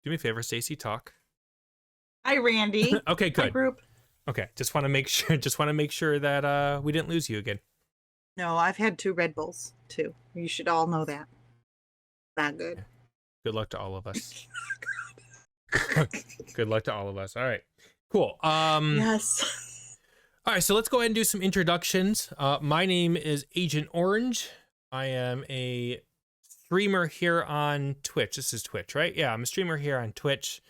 Do me a favor, Stacie, talk. Hi, Randy. Okay, good. Hi, group. Okay, just want to make sure. Just want to make sure that we didn't lose you again. No, I've had 2 Red Bulls too. You should all know that. Not good. Yeah. Good luck to all of us. Good luck to all of us. All right, cool. Yes. All right, so let's go ahead and do some introductions. My name is Agent Orange. I am a streamer here on Twitch. This is Twitch, right? Yeah, I'm a streamer here on Twitch.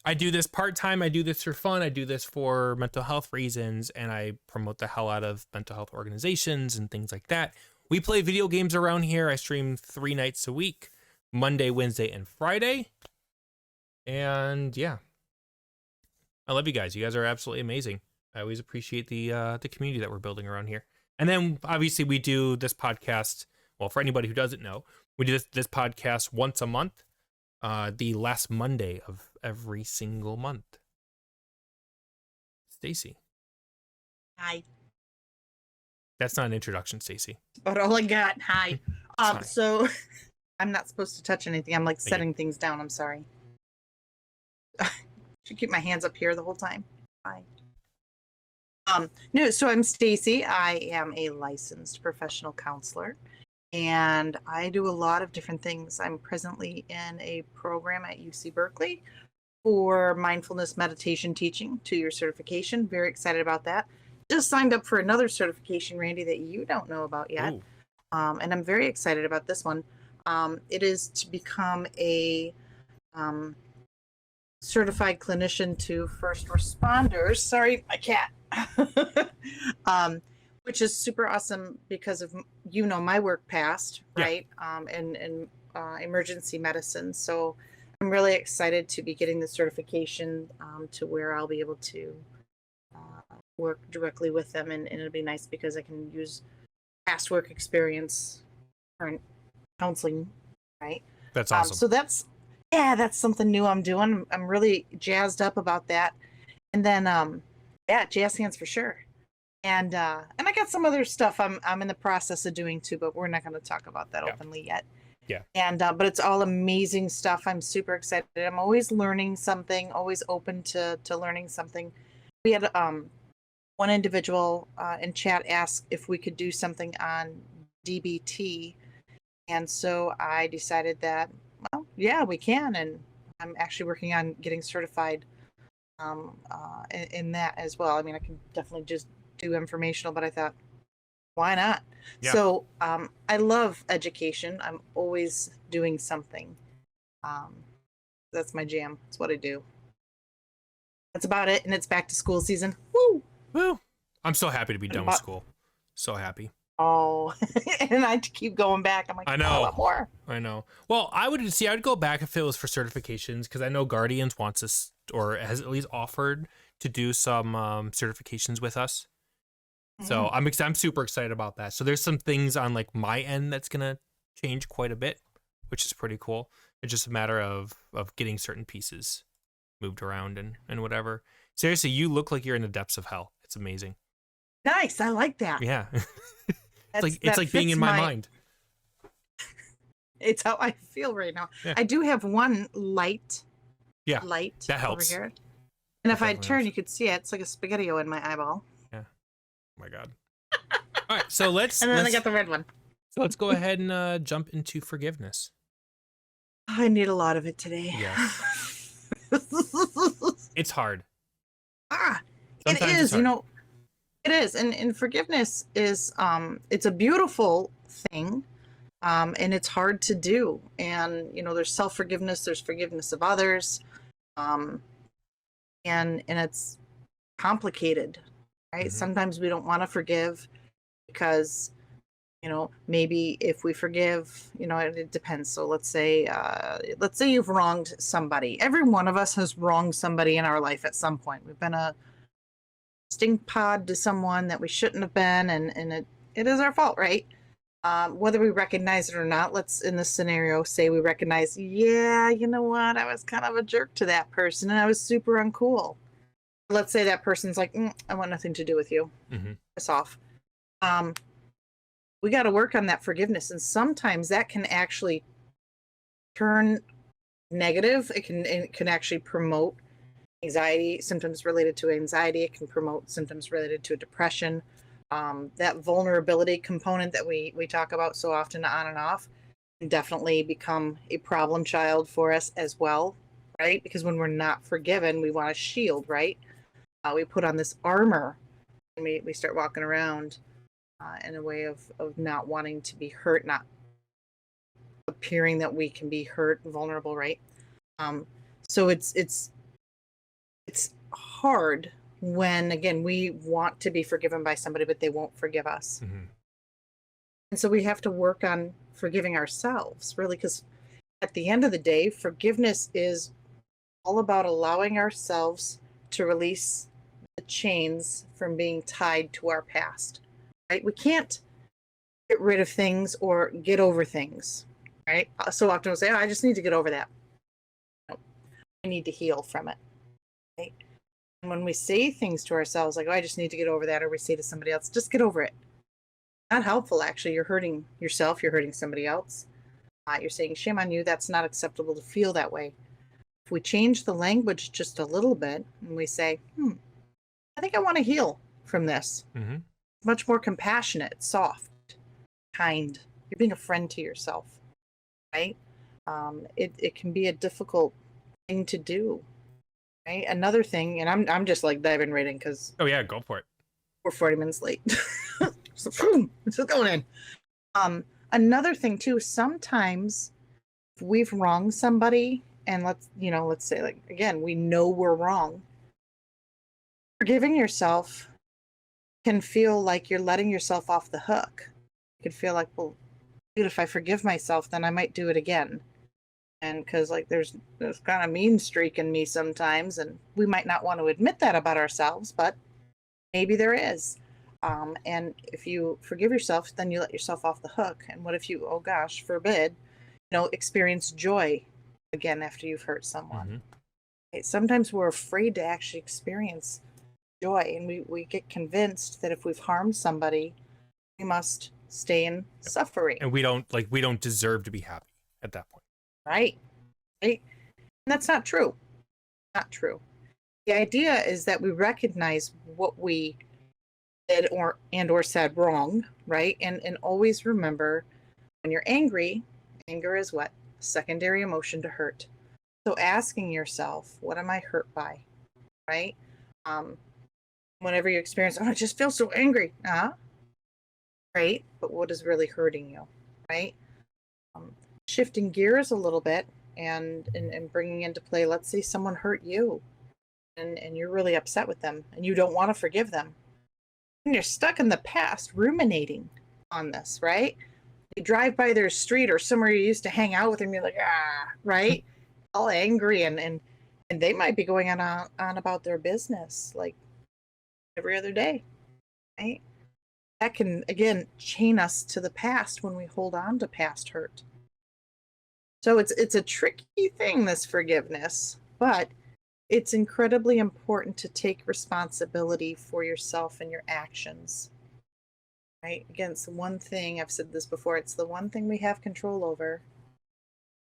I do this part-time. I do this for fun. I do this for mental health reasons, and I promote the hell out of mental health organizations and things like that. We play video games around here. I stream 3 nights a week, Monday, Wednesday, and Friday. And yeah, I love you guys. You guys are absolutely amazing. I always appreciate the community that we're building around here. And then obviously we do this podcast. Well, for anybody who doesn't know, we do this podcast once a month, the last Monday of every single month. Stacie. Hi. That's not an introduction, Stacie. But all I got. Hi. Fine. So I'm not supposed to touch anything. I'm like setting things down. I'm sorry. Should keep my hands up here the whole time. Hi. No, so I'm Stacie. I am a licensed professional counselor, and I do a lot of different things. I'm presently in a program at UC Berkeley for mindfulness meditation teaching, 2-year certification. Very excited about that. Just signed up for another certification, Randy, that you don't know about yet. And I'm very excited about this one. It is to become a certified clinician to first responders. Sorry, my cat. Which is super awesome because of, my work past, right? And emergency medicine. So I'm really excited to be getting the certification to where I'll be able to work directly with them. And it'll be nice because I can use past work experience, current counseling, right? That's awesome. So that's something new I'm doing. I'm really jazzed up about that. And then, jazz hands for sure. And I got some other stuff I'm in the process of doing too, but we're not going to talk about that openly yet. Yeah. And but it's all amazing stuff. I'm super excited. I'm always learning something, always open to learning something. We had one individual in chat ask if we could do something on DBT, and so I decided that, well, yeah, we can, and I'm actually working on getting certified in that as well. I mean, I can definitely just do informational, but I thought, why not? Yeah. So I love education. I'm always doing something. That's my jam. That's what I do. That's about it. And it's back to school season. Woo! Woo! I'm so happy to be done with school. So happy. Oh, and I keep going back. I'm like, I know. A lot more. I know. Well, I'd go back if it was for certifications, because I know Guardians wants us, or has at least offered to do some certifications with us. So I'm super excited about that. So there's some things on like my end that's gonna change quite a bit, which is pretty cool. It's just a matter of getting certain pieces moved around and whatever. Seriously, you look like you're in the depths of hell. It's amazing. Nice. I like that. Yeah. it's like being in my mind. It's how I feel right now. Yeah. I do have one light. Yeah. Light that helps. over here. And if I turn, you could see it. It's like a spaghetti-o in my eyeball. Yeah. Oh my God. All right. So let's. And then I got the red one. So let's go ahead and jump into forgiveness. I need a lot of it today. Yes. It's hard. It is. Hard. It is. And forgiveness is, it's a beautiful thing. And it's hard to do. And, there's self-forgiveness, there's forgiveness of others. And it's complicated, right? Mm-hmm. Sometimes we don't want to forgive because, maybe if we forgive, it depends. So let's say you've wronged somebody. Every one of us has wronged somebody in our life at some point. We've been a stink pod to someone that we shouldn't have been, and it is our fault, right? Whether we recognize it or not, let's, in this scenario, say we recognize, yeah, you know what, I was kind of a jerk to that person, and I was super uncool. Let's say that person's like, I want nothing to do with you. Mm-hmm. Piss off. We got to work on that forgiveness, and sometimes that can actually turn negative. It can actually promote anxiety, symptoms related to anxiety. It can promote symptoms related to depression. That vulnerability component that we talk about so often on and off can definitely become a problem child for us as well, right? Because when we're not forgiven, we want to shield, right? We put on this armor and we start walking around in a way of not wanting to be hurt, not appearing that we can be hurt and vulnerable, right? So it's hard when, again, we want to be forgiven by somebody, but they won't forgive us. Mm-hmm. And so we have to work on forgiving ourselves, really, because at the end of the day, forgiveness is all about allowing ourselves to release the chains from being tied to our past, right? We can't get rid of things or get over things, right? So often we'll say, oh, I just need to get over that. No, we need to heal from it, right? And when we say things to ourselves like, oh, I just need to get over that, or we say to somebody else, just get over it. Not helpful, actually. You're hurting yourself. You're hurting somebody else. You're saying, shame on you. That's not acceptable to feel that way. If we change the language just a little bit and we say, I think I want to heal from this. Mm-hmm. Much more compassionate, soft, kind. You're being a friend to yourself, right? It can be a difficult thing to do, right? Another thing, and I'm just like diving right in because Oh yeah, go for it. we're 40 minutes late. So boom, it's just going in. Another thing too, sometimes if we've wronged somebody, and let's say, like, again, we know we're wrong, forgiving yourself can feel like you're letting yourself off the hook. You could feel like, well, dude, if I forgive myself, then I might do it again. And because, like, there's kind of mean streak in me sometimes, and we might not want to admit that about ourselves, but maybe there is. And if you forgive yourself, then you let yourself off the hook. And what if you, oh gosh, forbid, experience joy again after you've hurt someone? Mm-hmm. Okay, sometimes we're afraid to actually experience joy, and we get convinced that if we've harmed somebody, we must stay in suffering. And we don't deserve to be happy at that point. Right. And that's not true. Not true. The idea is that we recognize what we did or said wrong, right? And always remember, when you're angry, anger is what? Secondary emotion to hurt. So asking yourself, what am I hurt by? Right? Whenever you experience, oh, I just feel so angry. Right? But what is really hurting you? Right? Shifting gears a little bit and bringing into play, let's say someone hurt you and you're really upset with them and you don't want to forgive them. And you're stuck in the past ruminating on this, right? You drive by their street or somewhere you used to hang out with them, you're like, right? All angry and they might be going on about their business like every other day, right? That can, again, chain us to the past when we hold on to past hurt. So it's a tricky thing, this forgiveness, but it's incredibly important to take responsibility for yourself and your actions, right? Again, it's the one thing, I've said this before, it's the one thing we have control over,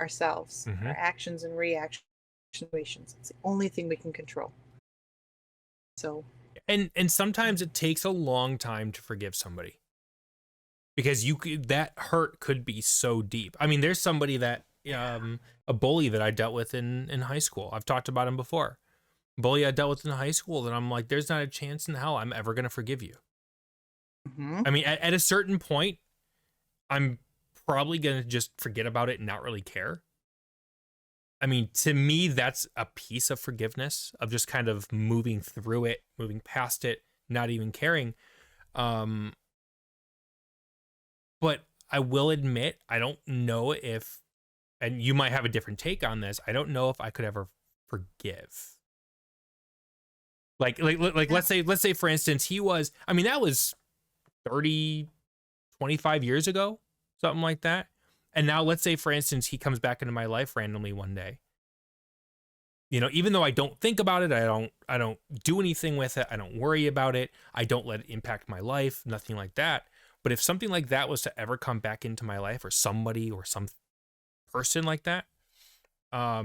ourselves, Mm-hmm. our actions and reactions. It's the only thing we can control. So. And sometimes it takes a long time to forgive somebody because that hurt could be so deep. I mean, there's somebody that, a bully that I dealt with in high school. I've talked about him before. Bully I dealt with in high school that I'm like, there's not a chance in hell I'm ever going to forgive you. Mm-hmm. I mean, at a certain point, I'm probably going to just forget about it and not really care. I mean, to me, that's a piece of forgiveness, of just kind of moving through it, moving past it, not even caring. But I will admit, I don't know if, and you might have a different take on this, I don't know if I could ever forgive. Like let's say for instance, that was 25 years ago, something like that. And now let's say for instance, he comes back into my life randomly one day. Even though I don't think about it, I don't do anything with it. I don't worry about it. I don't let it impact my life, nothing like that. But if something like that was to ever come back into my life, or somebody or something person like that, I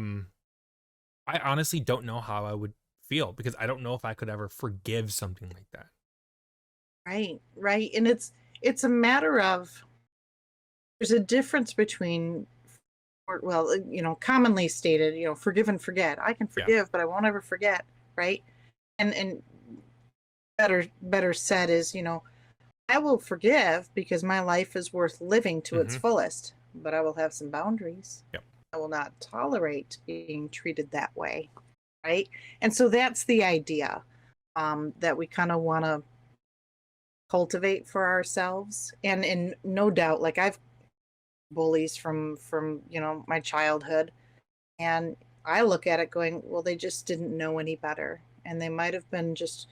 honestly don't know how I would feel, because I don't know if I could ever forgive something like that. Right, right. And it's a matter of, there's a difference between, well, commonly stated, forgive and forget. I can Yeah. forgive, but I won't ever forget, right? And better said is, I will forgive because my life is worth living to its fullest, but I will have some boundaries. Yep. I will not tolerate being treated that way, right? And so that's the idea, that we kind of want to cultivate for ourselves. And no doubt, like, I've bullies from my childhood, and I look at it going, well, they just didn't know any better, and they might have been just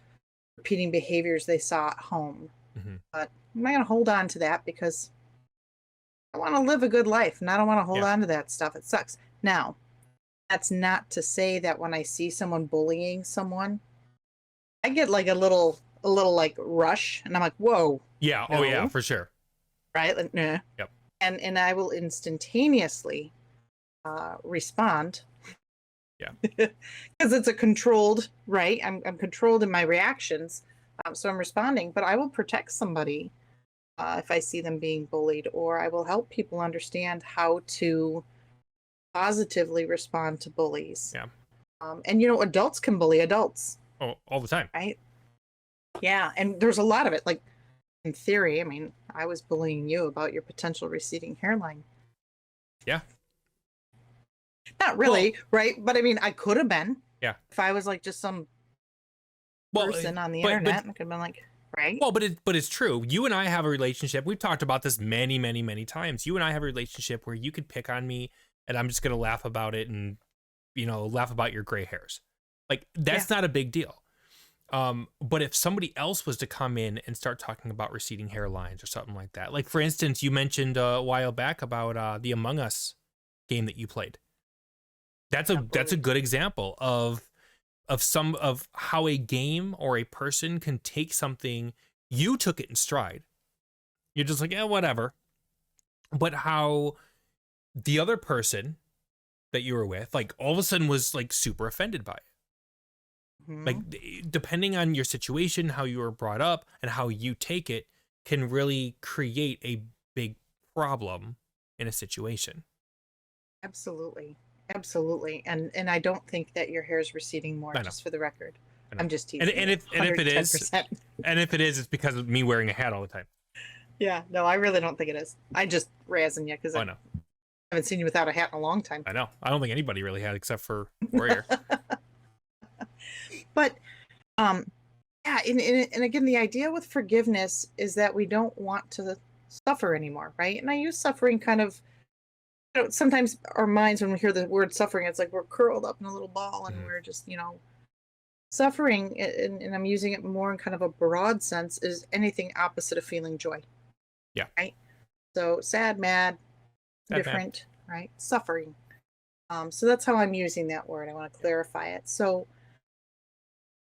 repeating behaviors they saw at home. But I'm not going to hold on to that, because I want to live a good life, and I don't want to hold on to that stuff. It sucks. Now, that's not to say that when I see someone bullying someone, I get like a little like rush, and I'm like, whoa. Yeah. No. Oh yeah, for sure. Right? Like, nah. Yep. And I will instantaneously respond. Yeah. Because it's a controlled, right? I'm controlled in my reactions. So I'm responding, but I will protect somebody if I see them being bullied, or I will help people understand how to positively respond to bullies. Yeah. And adults can bully adults. Oh, all the time. Right? Yeah, and there's a lot of it. Like, in theory, I mean, I was bullying you about your potential receding hairline. Yeah. Not really, right? But I mean, I could have been. Yeah. If I was like just some person on the internet, I could have been like, right? Well, but it's true. You and I have a relationship. We've talked about this many, many, many times. You and I have a relationship where you could pick on me and I'm just going to laugh about it and, laugh about your gray hairs. Like, that's not a big deal. But if somebody else was to come in and start talking about receding hairlines or something like that, like, for instance, you mentioned a while back about the Among Us game that you played. That's a good example of how a game or a person can take something. You took it in stride. You're just like, yeah, whatever. But how the other person that you were with, like, all of a sudden was like super offended by it. Like, depending on your situation, how you were brought up, and how you take it, can really create a big problem in a situation. Absolutely. And I don't think that your hair is receding more, just for the record. I'm just teasing. And if it is, it's because of me wearing a hat all the time. Yeah, no, I really don't think it is. I just razzing you because I haven't seen you without a hat in a long time. I know. I don't think anybody really had, except for Warrior. But and again, the idea with forgiveness is that we don't want to suffer anymore, right? And I use suffering kind of, sometimes our minds, when we hear the word suffering, it's like we're curled up in a little ball and we're just, suffering, and I'm using it more in kind of a broad sense, is anything opposite of feeling joy. Yeah. Right? So sad, mad, different, mad. Right? Suffering. So that's how I'm using that word. I want to clarify it. So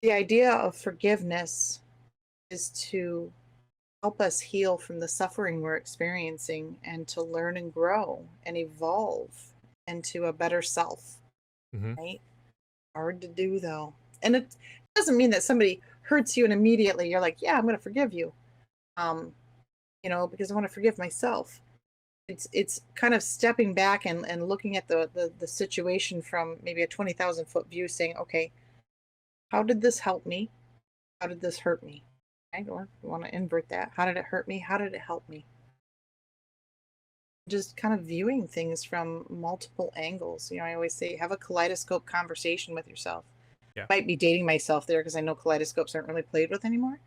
the idea of forgiveness is to help us heal from the suffering we're experiencing, and to learn and grow and evolve into a better self. Right? Hard to do, though. And it doesn't mean that somebody hurts you and immediately you're like, yeah, I'm going to forgive you. Because I want to forgive myself. It's kind of stepping back and looking at the situation from maybe a 20,000 foot view, saying, okay, how did this help me? How did this hurt me? Right? Or you want to invert that. How did it hurt me? How did it help me? Just kind of viewing things from multiple angles. I always say, have a kaleidoscope conversation with yourself. Yeah. Might be dating myself there, because I know kaleidoscopes aren't really played with anymore.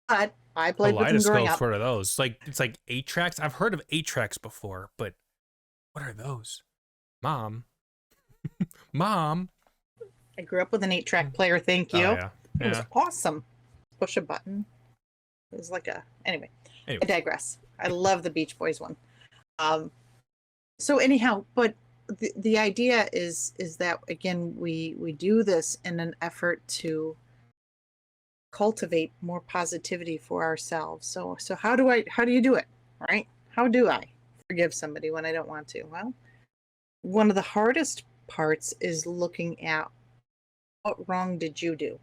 But I played with them growing up. What are those? It's like 8-tracks. I've heard of 8-tracks before, but what are those? Mom. I grew up with an 8-track player. Thank you. Oh, yeah. It was awesome. Push a button. It was like anyway. I digress. I love the Beach Boys one. So anyhow, but the idea is that, again, we do this in an effort to cultivate more positivity for ourselves. So how do you do it? Right? How do I forgive somebody when I don't want to? Well, one of the hardest parts is looking at what wrong did you do,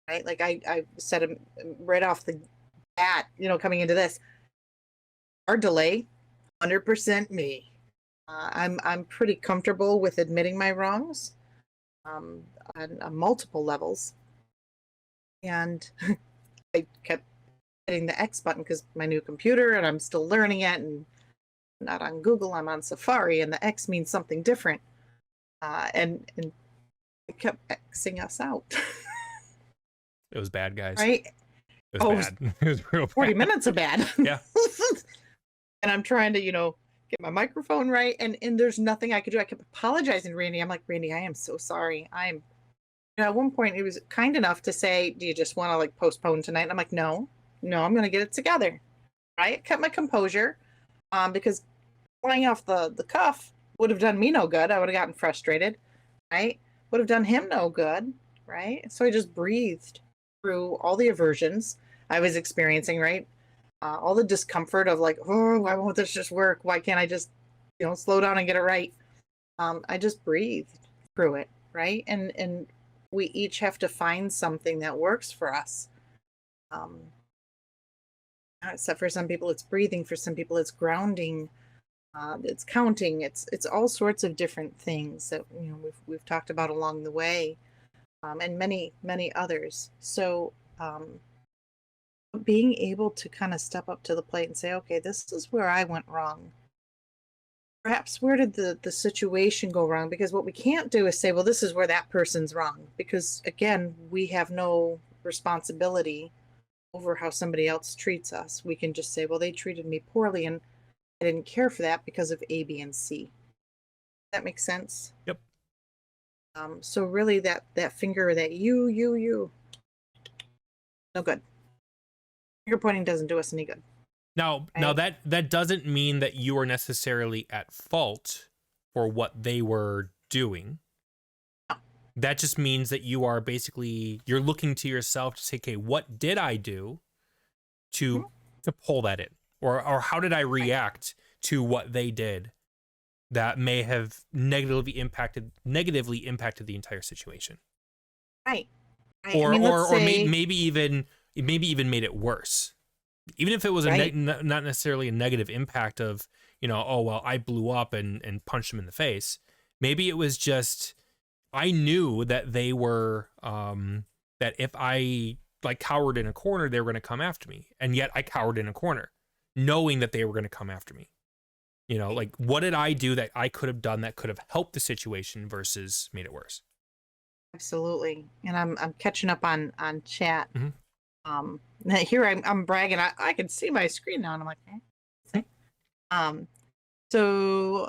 right? Like I said right off the bat, coming into this, our delay, 100% me. I'm pretty comfortable with admitting my wrongs on multiple levels. And I kept hitting the X button because my new computer and I'm still learning it, and I'm not on Google, I'm on Safari, and the X means something different. And I kept Xing us out. It was bad, guys. Right? It was bad. It was real bad. 40 minutes of bad. Yeah. And I'm trying to, get my microphone right. And there's nothing I could do. I kept apologizing to Randy. I'm like, Randy, I am so sorry. At one point, he was kind enough to say, do you just want to like postpone tonight? And I'm like, no, I'm going to get it together. Right? Kept my composure because flying off the cuff would have done me no good. I would have gotten frustrated. Right? Would have done him no good. Right? So I just breathed through all the aversions I was experiencing, right? All the discomfort of like, oh, why won't this just work? Why can't I just, slow down and get it right? I just breathed through it, right? And we each have to find something that works for us. Except for some people, it's breathing. For some people, it's grounding. It's counting. It's all sorts of different things that we've talked about along the way. And many, many others. So being able to kind of step up to the plate and say, okay, this is where I went wrong. Perhaps where did the situation go wrong? Because what we can't do is say, well, this is where that person's wrong. Because again, we have no responsibility over how somebody else treats us. We can just say, well, they treated me poorly and I didn't care for that because of A, B, and C. That makes sense? Yep. So really that finger, that you, no good. Finger pointing doesn't do us any good. Now that doesn't mean that you are necessarily at fault for what they were doing. No. That just means that you're looking to yourself to say, okay, what did I do to pull that in? Or how did I react to what they did that may have negatively impacted the entire situation? Right. Or maybe even made it worse. Even if it was not necessarily a negative impact of, oh, well, I blew up and punched them in the face. Maybe it was just, I knew that they were, that if I like cowered in a corner, they were going to come after me. And yet I cowered in a corner knowing that they were going to come after me. Like what did I do that I could have done that could have helped the situation versus made it worse? Absolutely. And I'm catching up on chat. Mm-hmm. Here I'm bragging. I can see my screen now, and I'm like, So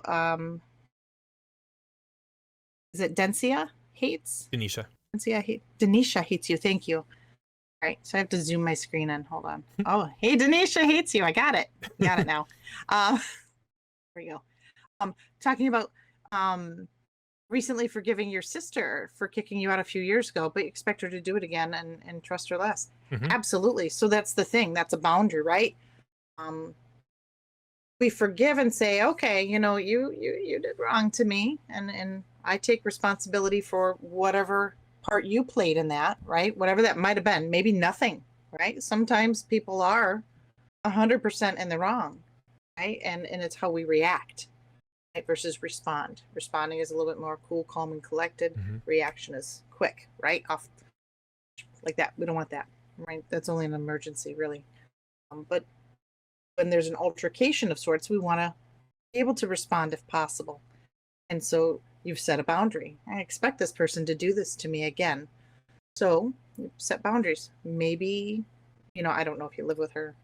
is it Denisha hates? Denisha hates you. Thank you. All right, so I have to zoom my screen in. Hold on. Oh, hey, Denisha hates you. I got it. Got it now. There we go. Talking about recently forgiving your sister for kicking you out a few years ago, but you expect her to do it again and trust her less. Mm-hmm. Absolutely. So that's the thing. That's a boundary, right? We forgive and say, okay, you did wrong to me, and I take responsibility for whatever part you played in that, right? Whatever that might have been. Maybe nothing, right? Sometimes people are 100% in the wrong, right? And it's how we react. Versus respond. Responding is a little bit more cool, calm, and collected. Mm-hmm. Reaction is quick, right? Off like that. We don't want that, right? That's only an emergency, really. But when there's an altercation of sorts, we want to be able to respond if possible. And so you've set a boundary. I expect this person to do this to me again. So you set boundaries. Maybe, I don't know if you live with her,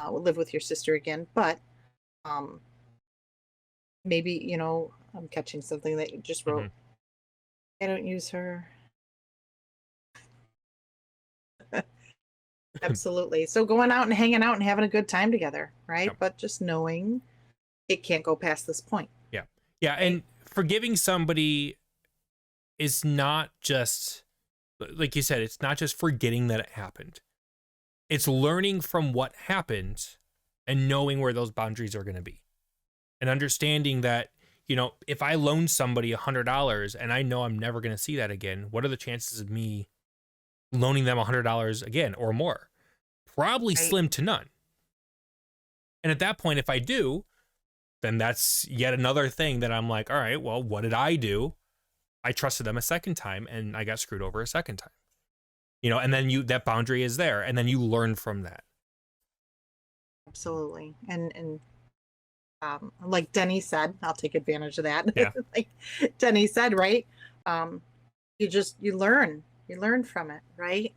live with your sister again, but maybe, I'm catching something that you just wrote. Mm-hmm. I don't use her. Absolutely. So going out and hanging out and having a good time together, right? Yep. But just knowing it can't go past this point. Yeah. Yeah. And forgiving somebody is not just, like you said, it's not just forgetting that it happened. It's learning from what happened and knowing where those boundaries are going to be. And understanding that you know, if I loan somebody $100 and I know I'm never going to see that again, what are the chances of me loaning them $100 again or more? Probably Right. slim to none. And at that point, if I do, then that's yet another thing that I'm like, all right, well, what did I do? I trusted them a second time and I got screwed over a second time. You know, and then that boundary is there, and then you learn from that. Absolutely. And like Denny said, I'll take advantage of that. Yeah. Like Denny said, right? You learn from it, right?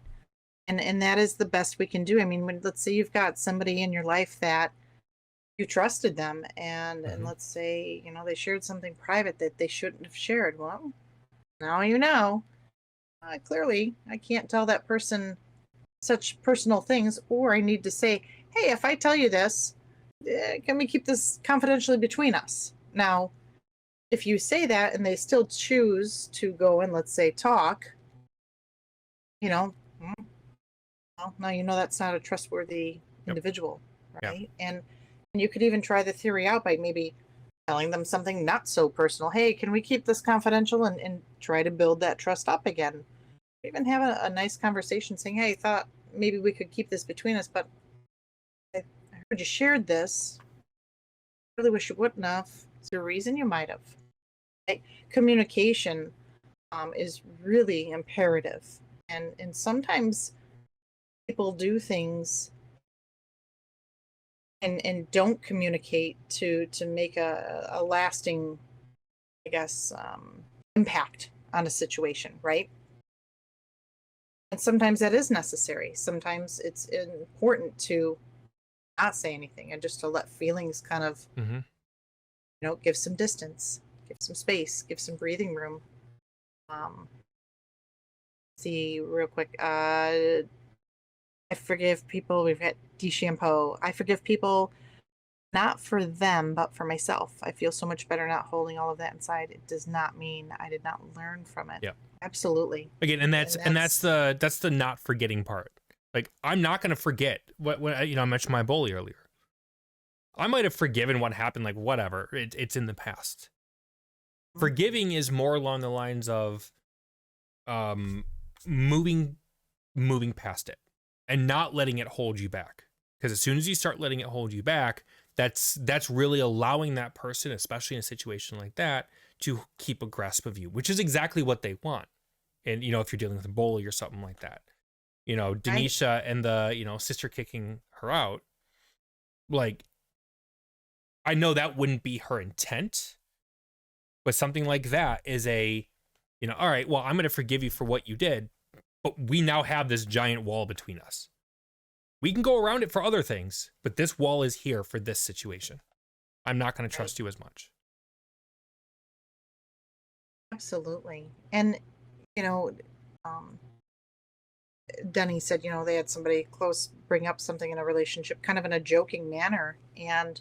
And that is the best we can do. I mean, let's say you've got somebody in your life that you trusted them, and let's say, you know, they shared something private that they shouldn't have shared. Well, now you know. Clearly, I can't tell that person such personal things, or I need to say, hey, if I tell you this, can we keep this confidentially between us? Now, if you say that and they still choose to go and, let's say, talk, you know, well, now you know that's not a trustworthy individual, right? Yep. And you could even try the theory out by maybe telling them something not so personal. Hey, can we keep this confidential, and try to build that trust up again? Even have a nice conversation saying, hey, I thought maybe we could keep this between us, but I heard you shared this. I really wish you wouldn't have. Is there a reason you might have? Right? Communication is really imperative. And sometimes people do things and don't communicate to make a lasting, I guess, impact on a situation, right? And sometimes that is necessary. Sometimes it's important to not say anything and just to let feelings kind of, you know, give some distance, give some space, give some breathing room. See real quick. I forgive people. We've got DeChambeau. I forgive people not for them, but for myself. I feel so much better not holding all of that inside. It does not mean I did not learn from it. Yeah. Absolutely. Again, and that's the not forgetting part. Like, I'm not going to forget what you know, I mentioned my bully earlier. I might have forgiven what happened, like whatever. It's in the past. Forgiving is more along the lines of moving past it and not letting it hold you back. Because as soon as you start letting it hold you back, that's really allowing that person, especially in a situation like that, to keep a grasp of you, which is exactly what they want. And, you know, if you're dealing with a bully or something like that, you know, Denisha and the, you know, sister kicking her out, like, I know that wouldn't be her intent, but something like that is a, you know, all right, well, I'm going to forgive you for what you did, but we now have this giant wall between us. We can go around it for other things, but this wall is here for this situation. I'm not going to trust you as much. Absolutely. And, you know, Denny said, you know, they had somebody close bring up something in a relationship kind of in a joking manner. And,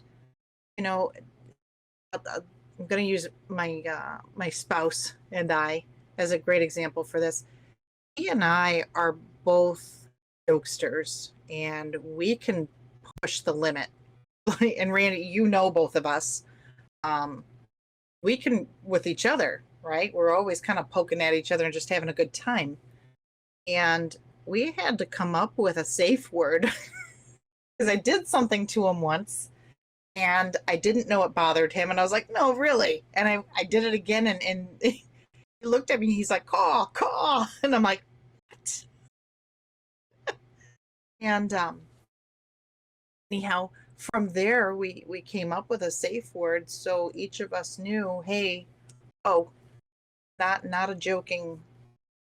you know, I'm going to use my my spouse and I as a great example for this. He and I are both jokesters, and we can push the limit. And Randy, you know, both of us, we can with each other, right? We're always kind of poking at each other and just having a good time. And we had to come up with a safe word because I did something to him once and I didn't know it bothered him. And I was like, no, really? And I did it again. And he looked at me. He's like, caw. And I'm like, what? And anyhow, from there, we came up with a safe word. So each of us knew, hey, not a joking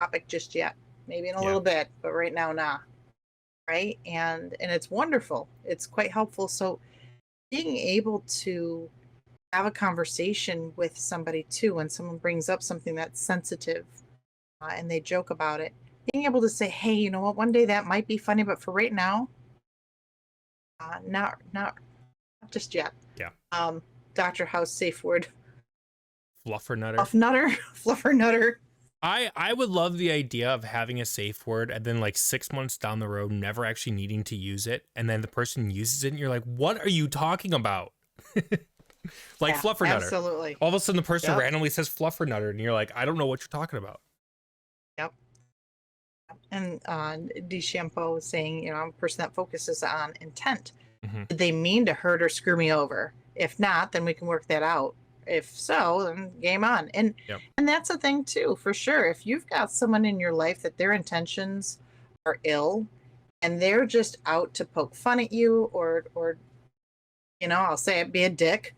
topic just yet. Maybe in a little bit, but right now, nah. Right? And it's wonderful. It's quite helpful. So being able to have a conversation with somebody too, when someone brings up something that's sensitive and they joke about it, being able to say, hey, you know what, one day that might be funny, but for right now, not just yet. Yeah. Dr. House safe word. Fluffernutter. Fluffernutter. I would love the idea of having a safe word and then like 6 months down the road, never actually needing to use it. And then the person uses it and you're like, what are you talking about? Like Yeah, Fluffernutter. absolutely. All of a sudden, the person Yep. randomly says Fluffernutter, and you're like, I don't know what you're talking about. Yep. And DeChambeau was saying, I'm a person that focuses on intent. Mm-hmm. Did they mean to hurt or screw me over? If not, then we can work that out. If so, then game on. Yep. And that's a thing too, for sure. If you've got someone in your life that their intentions are ill and they're just out to poke fun at you or I'll say it, be a dick,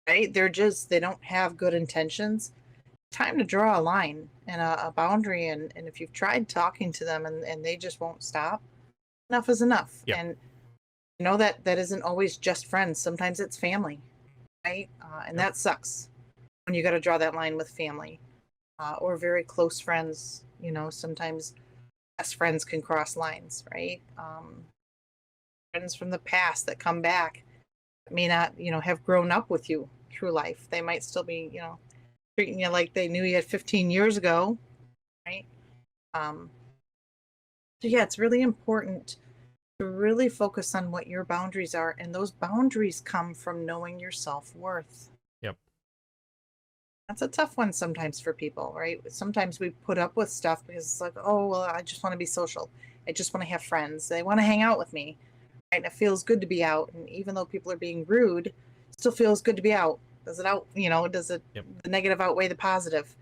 right? They don't have good intentions. Time to draw a line and a boundary. And if you've tried talking to them and they just won't stop, enough is enough. Yep. And that isn't always just friends. Sometimes it's family, right? And that sucks when you got to draw that line with family or very close friends. Sometimes best friends can cross lines, right? Friends from the past that come back may not, have grown up with you through life. They might still be, treating you like they knew you 15 years ago, right? So yeah, it's really important to really focus on what your boundaries are, and those boundaries come from knowing your self-worth. Yep. That's a tough one sometimes for people, right? Sometimes we put up with stuff because it's like, oh, well, I just want to be social. I just want to have friends. They want to hang out with me, right? And it feels good to be out. And even though people are being rude, it still feels good to be out. Does it Yep. the negative outweigh the positive?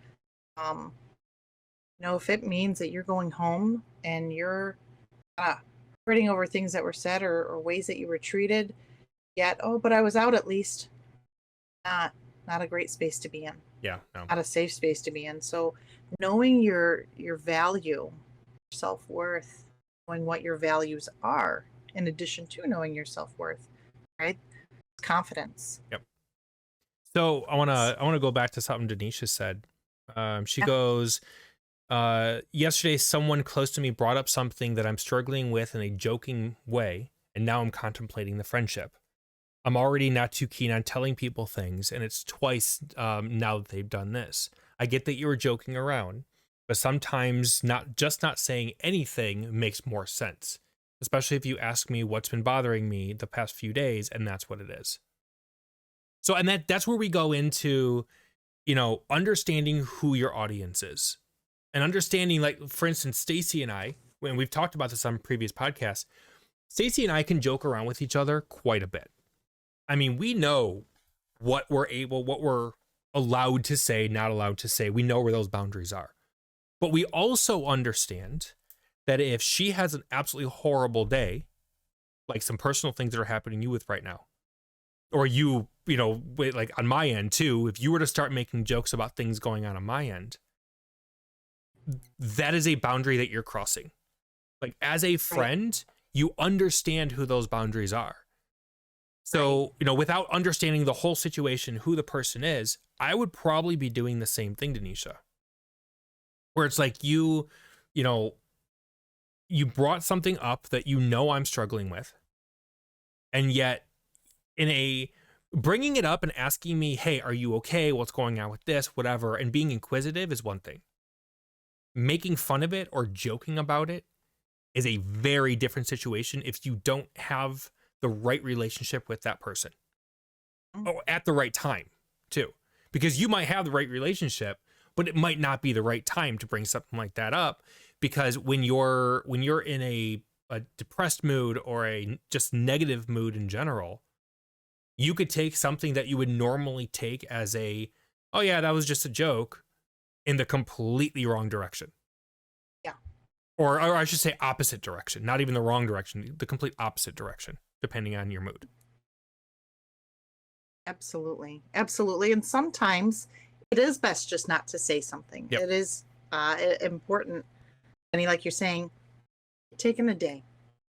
If it means that you're going home and you're hurting over things that were said or ways that you were treated, yet, oh, but I was out at least. Not a great space to be in. Yeah, no. Not a safe space to be in. So knowing your value, self-worth, knowing what your values are, in addition to knowing your self-worth, right? Confidence. Yep. So I wanna go back to something Denisha said. She goes, yesterday someone close to me brought up something that I'm struggling with in a joking way, and now I'm contemplating the friendship. I'm already not too keen on telling people things, and it's twice now that they've done this. I get that you were joking around, but sometimes not saying anything makes more sense, especially if you ask me what's been bothering me the past few days, and that's what it is. So, and that's where we go into, understanding who your audience is. And understanding, like, for instance, Stacie and I, when we've talked about this on previous podcasts, Stacie and I can joke around with each other quite a bit. I mean, we know what we're allowed to say, not allowed to say. We know where those boundaries are. But we also understand that if she has an absolutely horrible day, like some personal things that are happening to you with right now, or like on my end too, if you were to start making jokes about things going on my end, that is a boundary that you're crossing. Like, as a friend, you understand who those boundaries are. So, without understanding the whole situation, who the person is, I would probably be doing the same thing, Denisha. Where it's like you brought something up that I'm struggling with. And yet, bringing it up and asking me, hey, are you okay? What's going on with this? Whatever. And being inquisitive is one thing. Making fun of it or joking about it is a very different situation if you don't have the right relationship with that person. At the right time, too. Because you might have the right relationship, but it might not be the right time to bring something like that up. Because when you're in a depressed mood or a just negative mood in general, you could take something that you would normally take as oh yeah, that was just a joke, in the completely wrong direction. Yeah. Or I should say opposite direction, not even the wrong direction, the complete opposite direction, depending on your mood. Absolutely. Absolutely. And sometimes it is best just not to say something. Yep. It is important. And like you're saying, taking a day.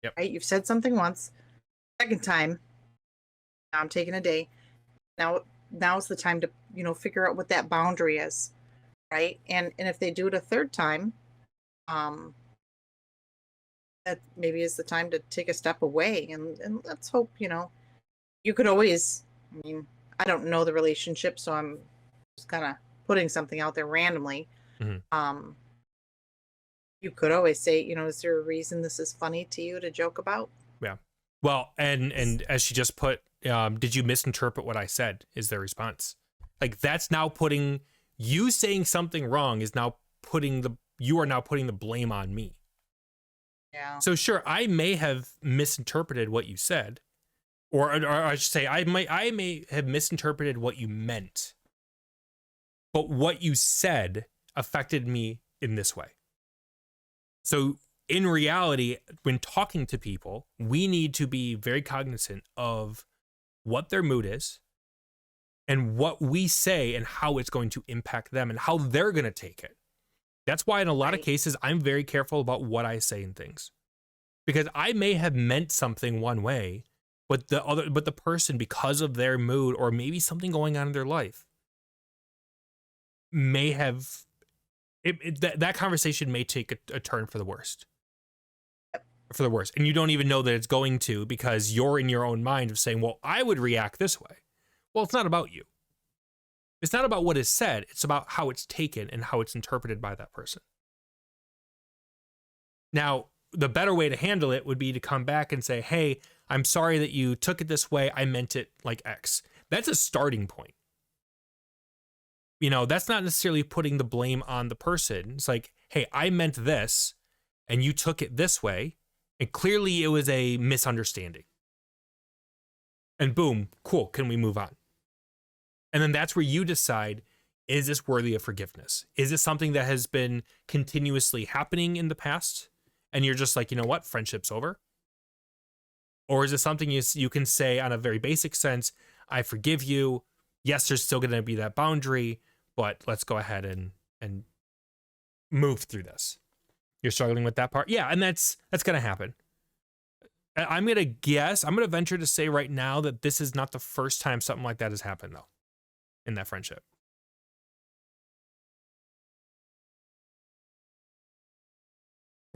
Yep. Right? You've said something once. Second time, now I'm taking a day. Now's the time to, figure out what that boundary is. Right. And if they do it a third time, that maybe is the time to take a step away and let's hope, you could always, I don't know the relationship, so I'm just kind of putting something out there randomly. Mm-hmm. You could always say, is there a reason this is funny to you to joke about? Yeah. Well, and as she just put did you misinterpret what I said? Is their response. Like, that's now putting, you saying something wrong is now you are now putting the blame on me. Yeah. So sure, I may have misinterpreted what you said, or I should say, I may have misinterpreted what you meant, but what you said affected me in this way. So in reality, when talking to people, we need to be very cognizant of what their mood is and what we say and how it's going to impact them and how they're going to take it. That's why in a lot of cases, I'm very careful about what I say in things, because I may have meant something one way, but the person, because of their mood or maybe something going on in their life, may have that conversation may take a turn for the worst. For the worst. And you don't even know that it's going to, because you're in your own mind of saying, well, I would react this way. Well, it's not about you. It's not about what is said. It's about how it's taken and how it's interpreted by that person. Now, the better way to handle it would be to come back and say, hey, I'm sorry that you took it this way. I meant it like X. That's a starting point. You know, that's not necessarily putting the blame on the person. It's like, hey, I meant this and you took it this way. And clearly it was a misunderstanding. And boom, cool, can we move on? And then that's where you decide, is this worthy of forgiveness? Is this something that has been continuously happening in the past? And you're just like, you know what, friendship's over? Or is it something you can say on a very basic sense, I forgive you. Yes, there's still going to be that boundary, but let's go ahead and move through this. You're struggling with that part? Yeah, and that's going to happen. I'm going to venture to say right now that this is not the first time something like that has happened, though, in that friendship.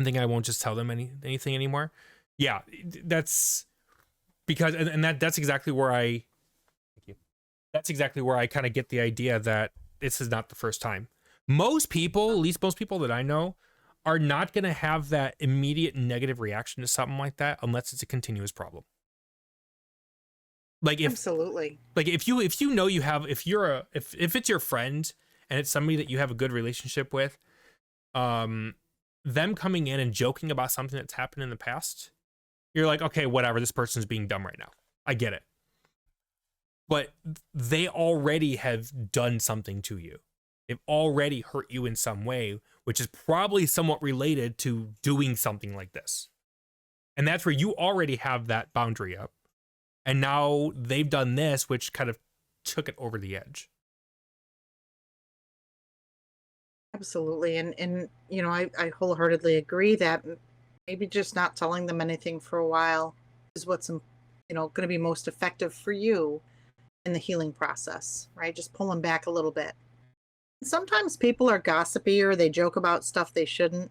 I think I won't just tell them anything anymore. Yeah, that's because, and that's exactly where that's exactly where I kind of get the idea that this is not the first time. Most people, at least most people that I know, are not going to have that immediate negative reaction to something like that unless it's a continuous problem. Like Absolutely. Like if you know you have, if it's your friend and it's somebody that you have a good relationship with, them coming in and joking about something that's happened in the past, you're like, okay, whatever, this person's being dumb right now. I get it. But they already have done something to you. They've already hurt you in some way, which is probably somewhat related to doing something like this. And that's where you already have that boundary up. And now they've done this, which kind of took it over the edge. Absolutely. And you know, I wholeheartedly agree that maybe just not telling them anything for a while is what's, you know, going to be most effective for you in the healing process, right? Just pull them back a little bit. Sometimes people are gossipy or they joke about stuff they shouldn't.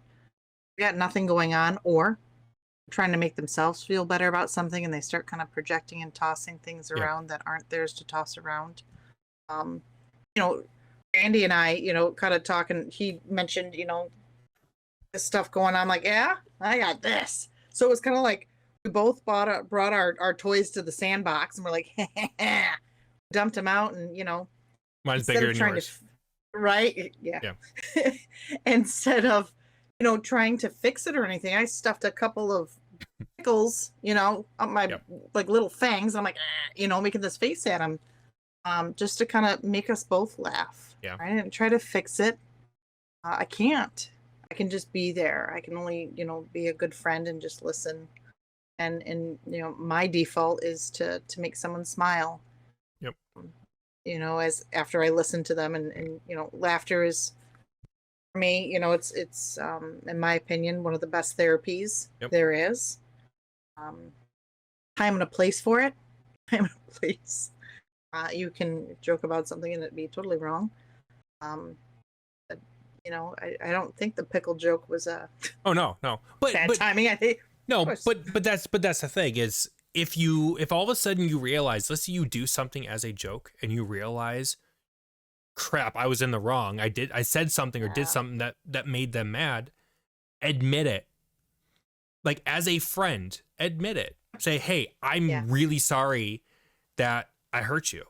They got nothing going on, or trying to make themselves feel better about something, and they start kind of projecting and tossing things around that aren't theirs to toss around. You know, Randy and I, you know, kind of talking, he mentioned, you know, this stuff going on. I'm like, yeah, I got this. So it was kind of like we both brought our toys to the sandbox, and we're like, dumped them out, and, you know, mine's bigger than yours. Right? Yeah. Instead of, you know, trying to fix it or anything, I stuffed a couple of pickles, you know, up my like little fangs. I'm like, you know, making this face at him, just to kind of make us both laugh. Yeah. Right? And try to fix it. I can't. I can just be there. I can only, you know, be a good friend and just listen. And you know, my default is to make someone smile. Yep. You know, as after I listen to them, and you know, laughter is, for me, you know, it's in my opinion, one of the best therapies there is. Time and a place for it. Time and a place. You can joke about something and it be totally wrong. But, you know, I don't think the pickle joke was a but bad timing. I think but that's the thing is, if all of a sudden you realize, let's say you do something as a joke and you realize, crap, I was in the wrong. I said something or did something that made them mad. Admit it. Like, as a friend, admit it. Say, hey, I'm really sorry that I hurt you.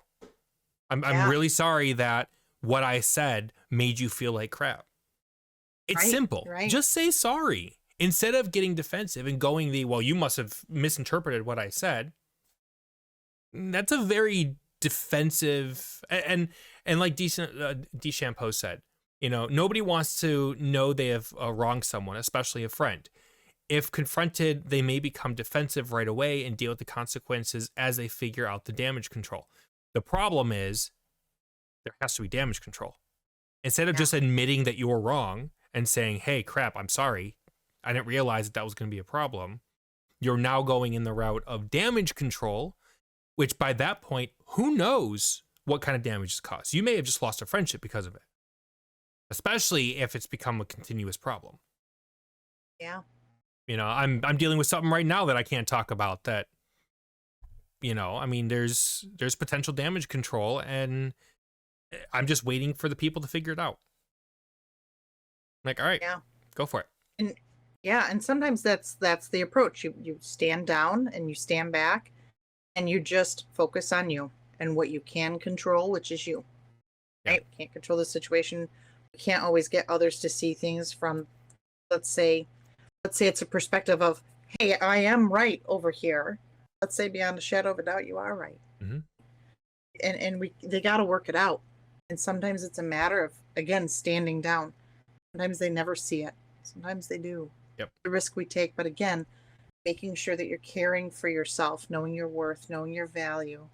I'm really sorry that what I said made you feel like crap. It's simple. Right. Just say sorry. Instead of getting defensive and going well, you must have misinterpreted what I said. That's a very defensive, and like DeChambeau said, nobody wants to know they have wronged someone, especially a friend. If confronted, they may become defensive right away and deal with the consequences as they figure out the damage control. The problem is there has to be damage control. Instead of just admitting that you were wrong and saying, hey, crap, I'm sorry, I didn't realize that was going to be a problem, you're now going in the route of damage control, which by that point, who knows what kind of damage is caused? You may have just lost a friendship because of it, especially if it's become a continuous problem. Yeah. I'm dealing with something right now that I can't talk about that, there's potential damage control, and I'm just waiting for the people to figure it out. Like, all right, go for it. And sometimes that's the approach. You stand down and you stand back and you just focus on you and what you can control, which is you. Right? We can't control the situation. We can't always get others to see things from, let's say it's a perspective of, hey, I am right over here. Let's say beyond a shadow of a doubt, you are right. Mm-hmm. And they got to work it out. And sometimes it's a matter of, again, standing down. Sometimes they never see it. Sometimes they do. Yep. The risk we take. But again, making sure that you're caring for yourself, knowing your worth, knowing your value,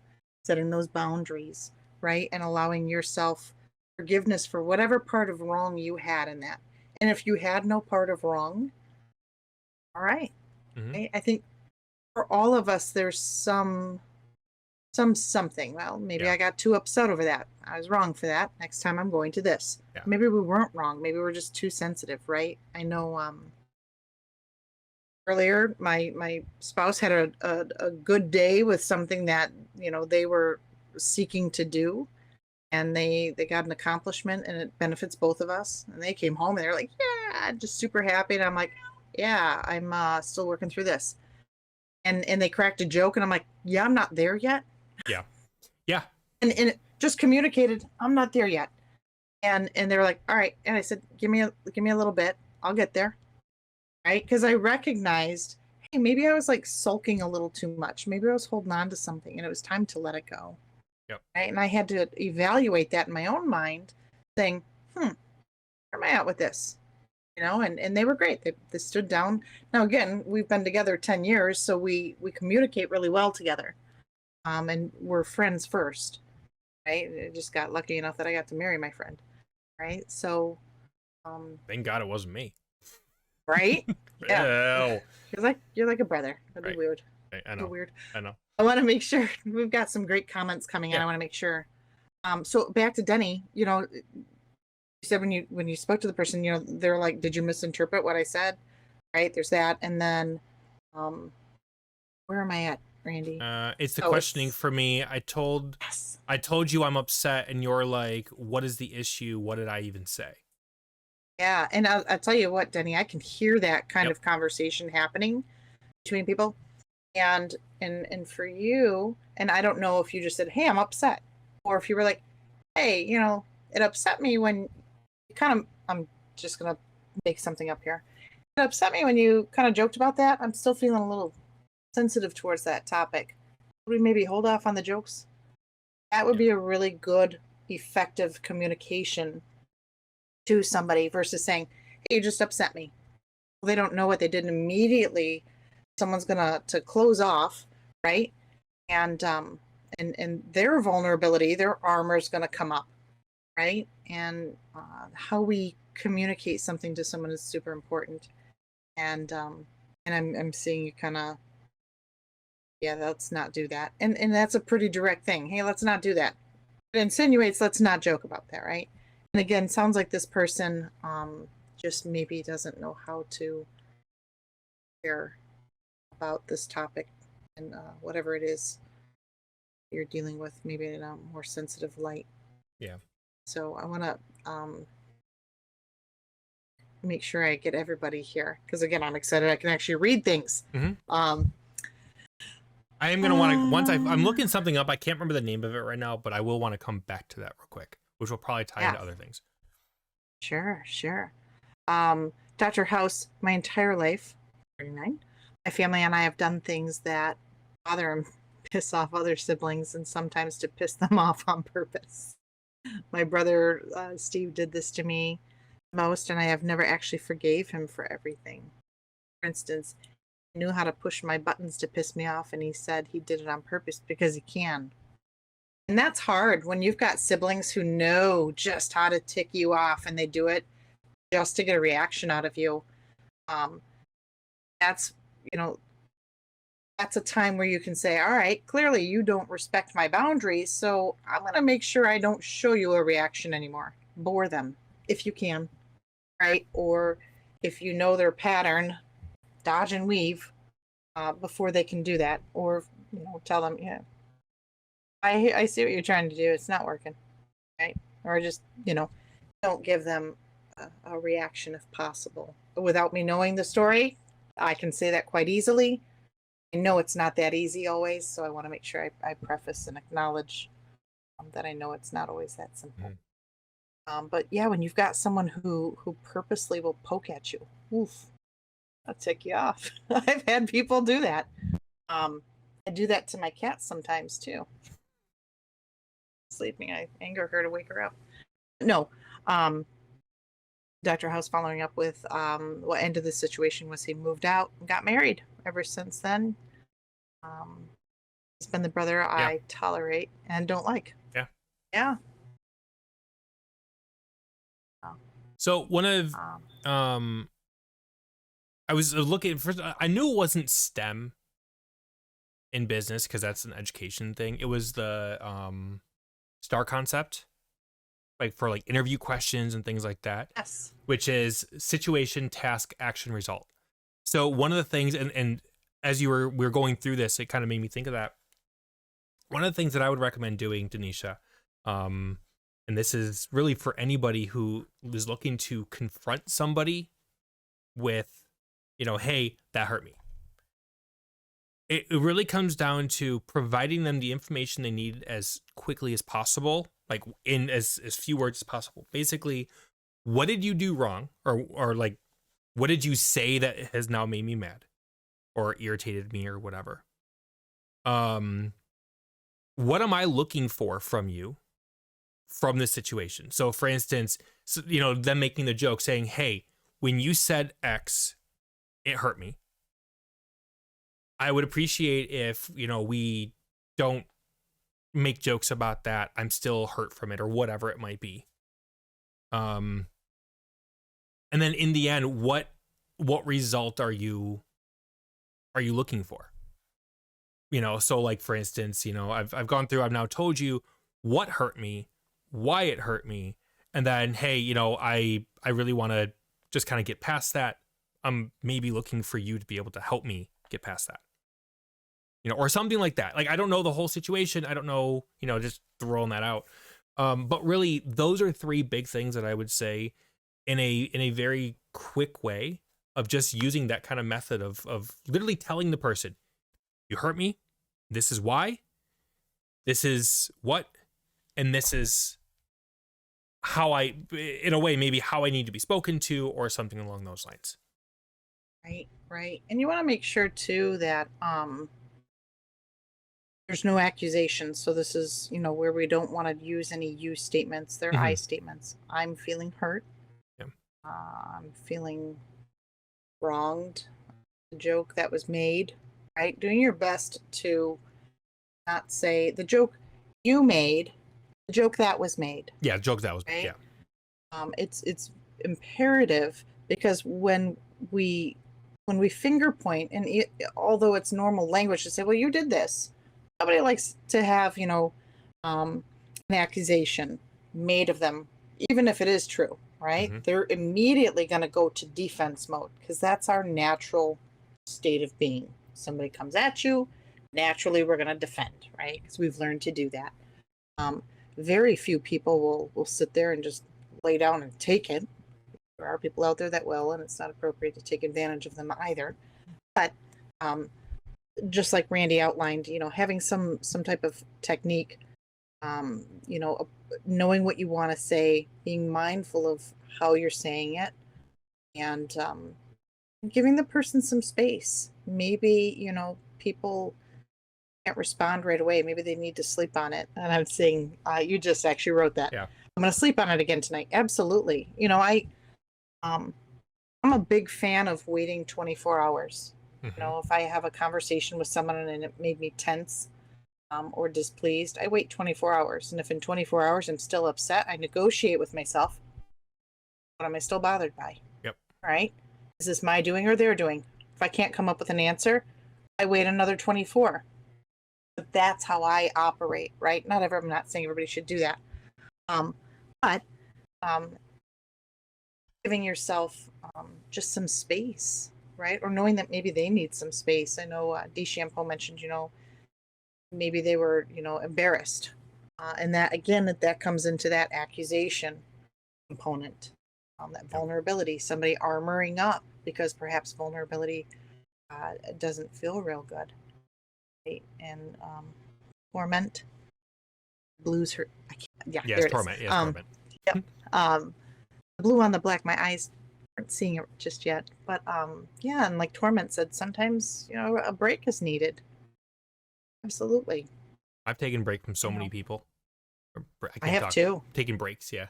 setting those boundaries, right? And allowing yourself forgiveness for whatever part of wrong you had in that. And if you had no part of wrong, all right. Mm-hmm. I think for all of us, there's something. Well, maybe I got too upset over that. I was wrong for that. Next time I'm going to this. Yeah. Maybe we weren't wrong. Maybe we're just too sensitive, right? I know earlier my spouse had a good day with something that, they were seeking to do, and they got an accomplishment, and it benefits both of us. And they came home and they're like, yeah, just super happy. And I'm like, yeah, I'm still working through this. And they cracked a joke, and I'm like, yeah, I'm not there yet. Yeah. Yeah. And it just communicated, I'm not there yet. And they were like, all right. And I said, give me a little bit. I'll get there. Right? Because I recognized, hey, maybe I was like sulking a little too much. Maybe I was holding on to something, and it was time to let it go. Yep. Right? And I had to evaluate that in my own mind, saying, where am I at with this? And they were great. They stood down. Now, again, we've been together 10 years, so we communicate really well together. And we're friends first, right? I just got lucky enough that I got to marry my friend, right? So, thank God it wasn't me. Right? Yeah. You're like a brother. That'd be weird. I know. Weird. I know. I want to make sure we've got some great comments coming in. I want to make sure. So back to Denny, you said when you spoke to the person, they're like, did you misinterpret what I said? Right? There's that. And then, where am I at, Randy? It's the questioning for me. I told you I'm upset, and you're like, what is the issue? What did I even say? Yeah. And I'll tell you what, Denny, I can hear that kind of conversation happening between people. And for you, and I don't know if you just said, hey, I'm upset, or if you were like, hey, it upset me when I'm just going to make something up here. It upset me when you kind of joked about that. I'm still feeling a little sensitive towards that topic. Would we maybe hold off on the jokes? That would be a really good, effective communication to somebody versus saying, hey, you just upset me. Well, they don't know what they did, and immediately someone's going to close off, right? And their vulnerability, their armor is going to come up. Right? And how we communicate something to someone is super important. And I'm seeing you kind of, let's not do that. And that's a pretty direct thing. Hey, let's not do that. It insinuates let's not joke about that, right? And again, sounds like this person just maybe doesn't know how to care about this topic and whatever it is you're dealing with, maybe in a more sensitive light. Yeah. So I want to make sure I get everybody here, because again, I'm excited I can actually read things. Mm-hmm. I am going to want to, once I'm looking something up. I can't remember the name of it right now, but I will want to come back to that real quick, which will probably tie into other things. Sure, sure. Dr. House, my entire life, 39, my family and I have done things that bother and piss off other siblings, and sometimes to piss them off on purpose. My brother, Steve, did this to me most, and I have never actually forgave him for everything. For instance, he knew how to push my buttons to piss me off, and he said he did it on purpose because he can. And that's hard when you've got siblings who know just how to tick you off, and they do it just to get a reaction out of you. That's, that's a time where you can say, all right, clearly you don't respect my boundaries, so I'm going to make sure I don't show you a reaction anymore. Bore them if you can, right? Or if you know their pattern, dodge and weave before they can do that. Or, tell them, yeah, I see what you're trying to do. It's not working, right? Or just, don't give them a reaction if possible. Without me knowing the story, I can say that quite easily. I know it's not that easy always, so I want to make sure I preface and acknowledge that I know it's not always that simple. But yeah, when you've got someone who purposely will poke at you, oof, I'll tick you off. I've had people do that. I do that to my cat sometimes too. Sleeping, I anger her to wake her up. No, Dr. House following up with what ended the situation was he moved out and got married. Ever since then, he's been the brother I tolerate and don't like. Yeah. So one of I was looking first. I knew it wasn't STEM in business because that's an education thing. It was the STAR concept, like for like interview questions and things like that. Yes. Which is situation, task, action, result. So one of the things, and as we were going through this, it kind of made me think of that. One of the things that I would recommend doing, Denisha, and this is really for anybody who is looking to confront somebody with, hey, that hurt me. It really comes down to providing them the information they need as quickly as possible, like in as few words as possible. Basically, what did you do wrong? Or like, what did you say that has now made me mad or irritated me or whatever? What am I looking for from you from this situation? So for instance, them making the joke saying, hey, when you said X, it hurt me. I would appreciate if, we don't make jokes about that. I'm still hurt from it or whatever it might be. And then in the end, what result are you looking for? So like, for instance, I've gone through, I've now told you what hurt me, why it hurt me. And then, hey, I really want to just kind of get past that. I'm maybe looking for you to be able to help me get past that. Or something like that. Like, I don't know the whole situation. I don't know, just throwing that out. But really, those are three big things that I would say in a very quick way of just using that kind of method of literally telling the person, you hurt me. This is why. This is what. And this is how in a way, maybe how I need to be spoken to or something along those lines. Right. And you want to make sure too that there's no accusations. So this is, where we don't want to use any you statements. They're I statements. I'm feeling hurt. Yeah. I'm feeling wronged. The joke that was made, right? Doing your best to not say the joke you made, the joke that was made. Yeah, joke that was made. Right? Yeah. It's imperative because when we finger point, and although it's normal language to say, well, you did this, nobody likes to have, an accusation made of them, even if it is true, right? Mm-hmm. They're immediately going to go to defense mode because that's our natural state of being. Somebody comes at you, naturally we're going to defend, right? Because we've learned to do that. Very few people will sit there and just lay down and take it. There are people out there that will, and it's not appropriate to take advantage of them either. But just like Randy outlined, having some type of technique, knowing what you want to say, being mindful of how you're saying it, and giving the person some space. Maybe, people can't respond right away. Maybe they need to sleep on it. And I'm saying, you just actually wrote that. Yeah. I'm going to sleep on it again tonight. Absolutely. Um, I'm a big fan of waiting 24 hours. If I have a conversation with someone and it made me tense, or displeased, I wait 24 hours. And if in 24 hours I'm still upset, I negotiate with myself. What am I still bothered by? Yep. Right? Is this my doing or their doing? If I can't come up with an answer, I wait another 24. But that's how I operate, right? I'm not saying everybody should do that. But giving yourself just some space, right? Or knowing that maybe they need some space. I know DeChambeau mentioned, maybe they were, embarrassed. And that, again, that comes into that accusation component, that vulnerability, somebody armoring up because perhaps vulnerability doesn't feel real good. Right? And torment, blues hurt. Yes, torment. Yes, torment. Yep. The blue on the black, my eyes aren't seeing it just yet. But and like Torment said, sometimes, a break is needed. Absolutely. I've taken break from so many people. I have too. Taking breaks, yeah.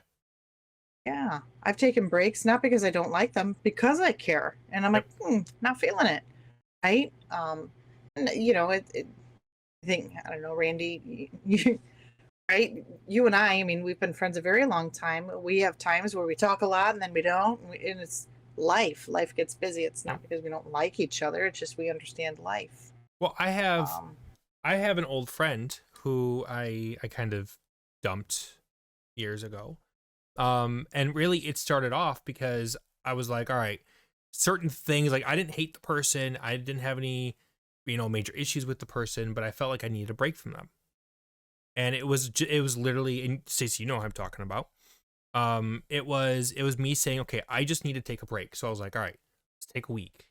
Yeah, I've taken breaks, not because I don't like them, because I care. And I'm like, not feeling it. Right? And, I think, I don't know, Randy, you, right? You and I mean, we've been friends a very long time. We have times where we talk a lot and then we don't. And it's life. Life gets busy. It's not because we don't like each other. It's just we understand life. Well, I have an old friend who I kind of dumped years ago. And really it started off because I was like, all right, certain things, like I didn't hate the person. I didn't have any, major issues with the person, but I felt like I needed a break from them. And it was literally, and Stacie, you know what I'm talking about. It was me saying, okay, I just need to take a break. So I was like, all right, let's take a week.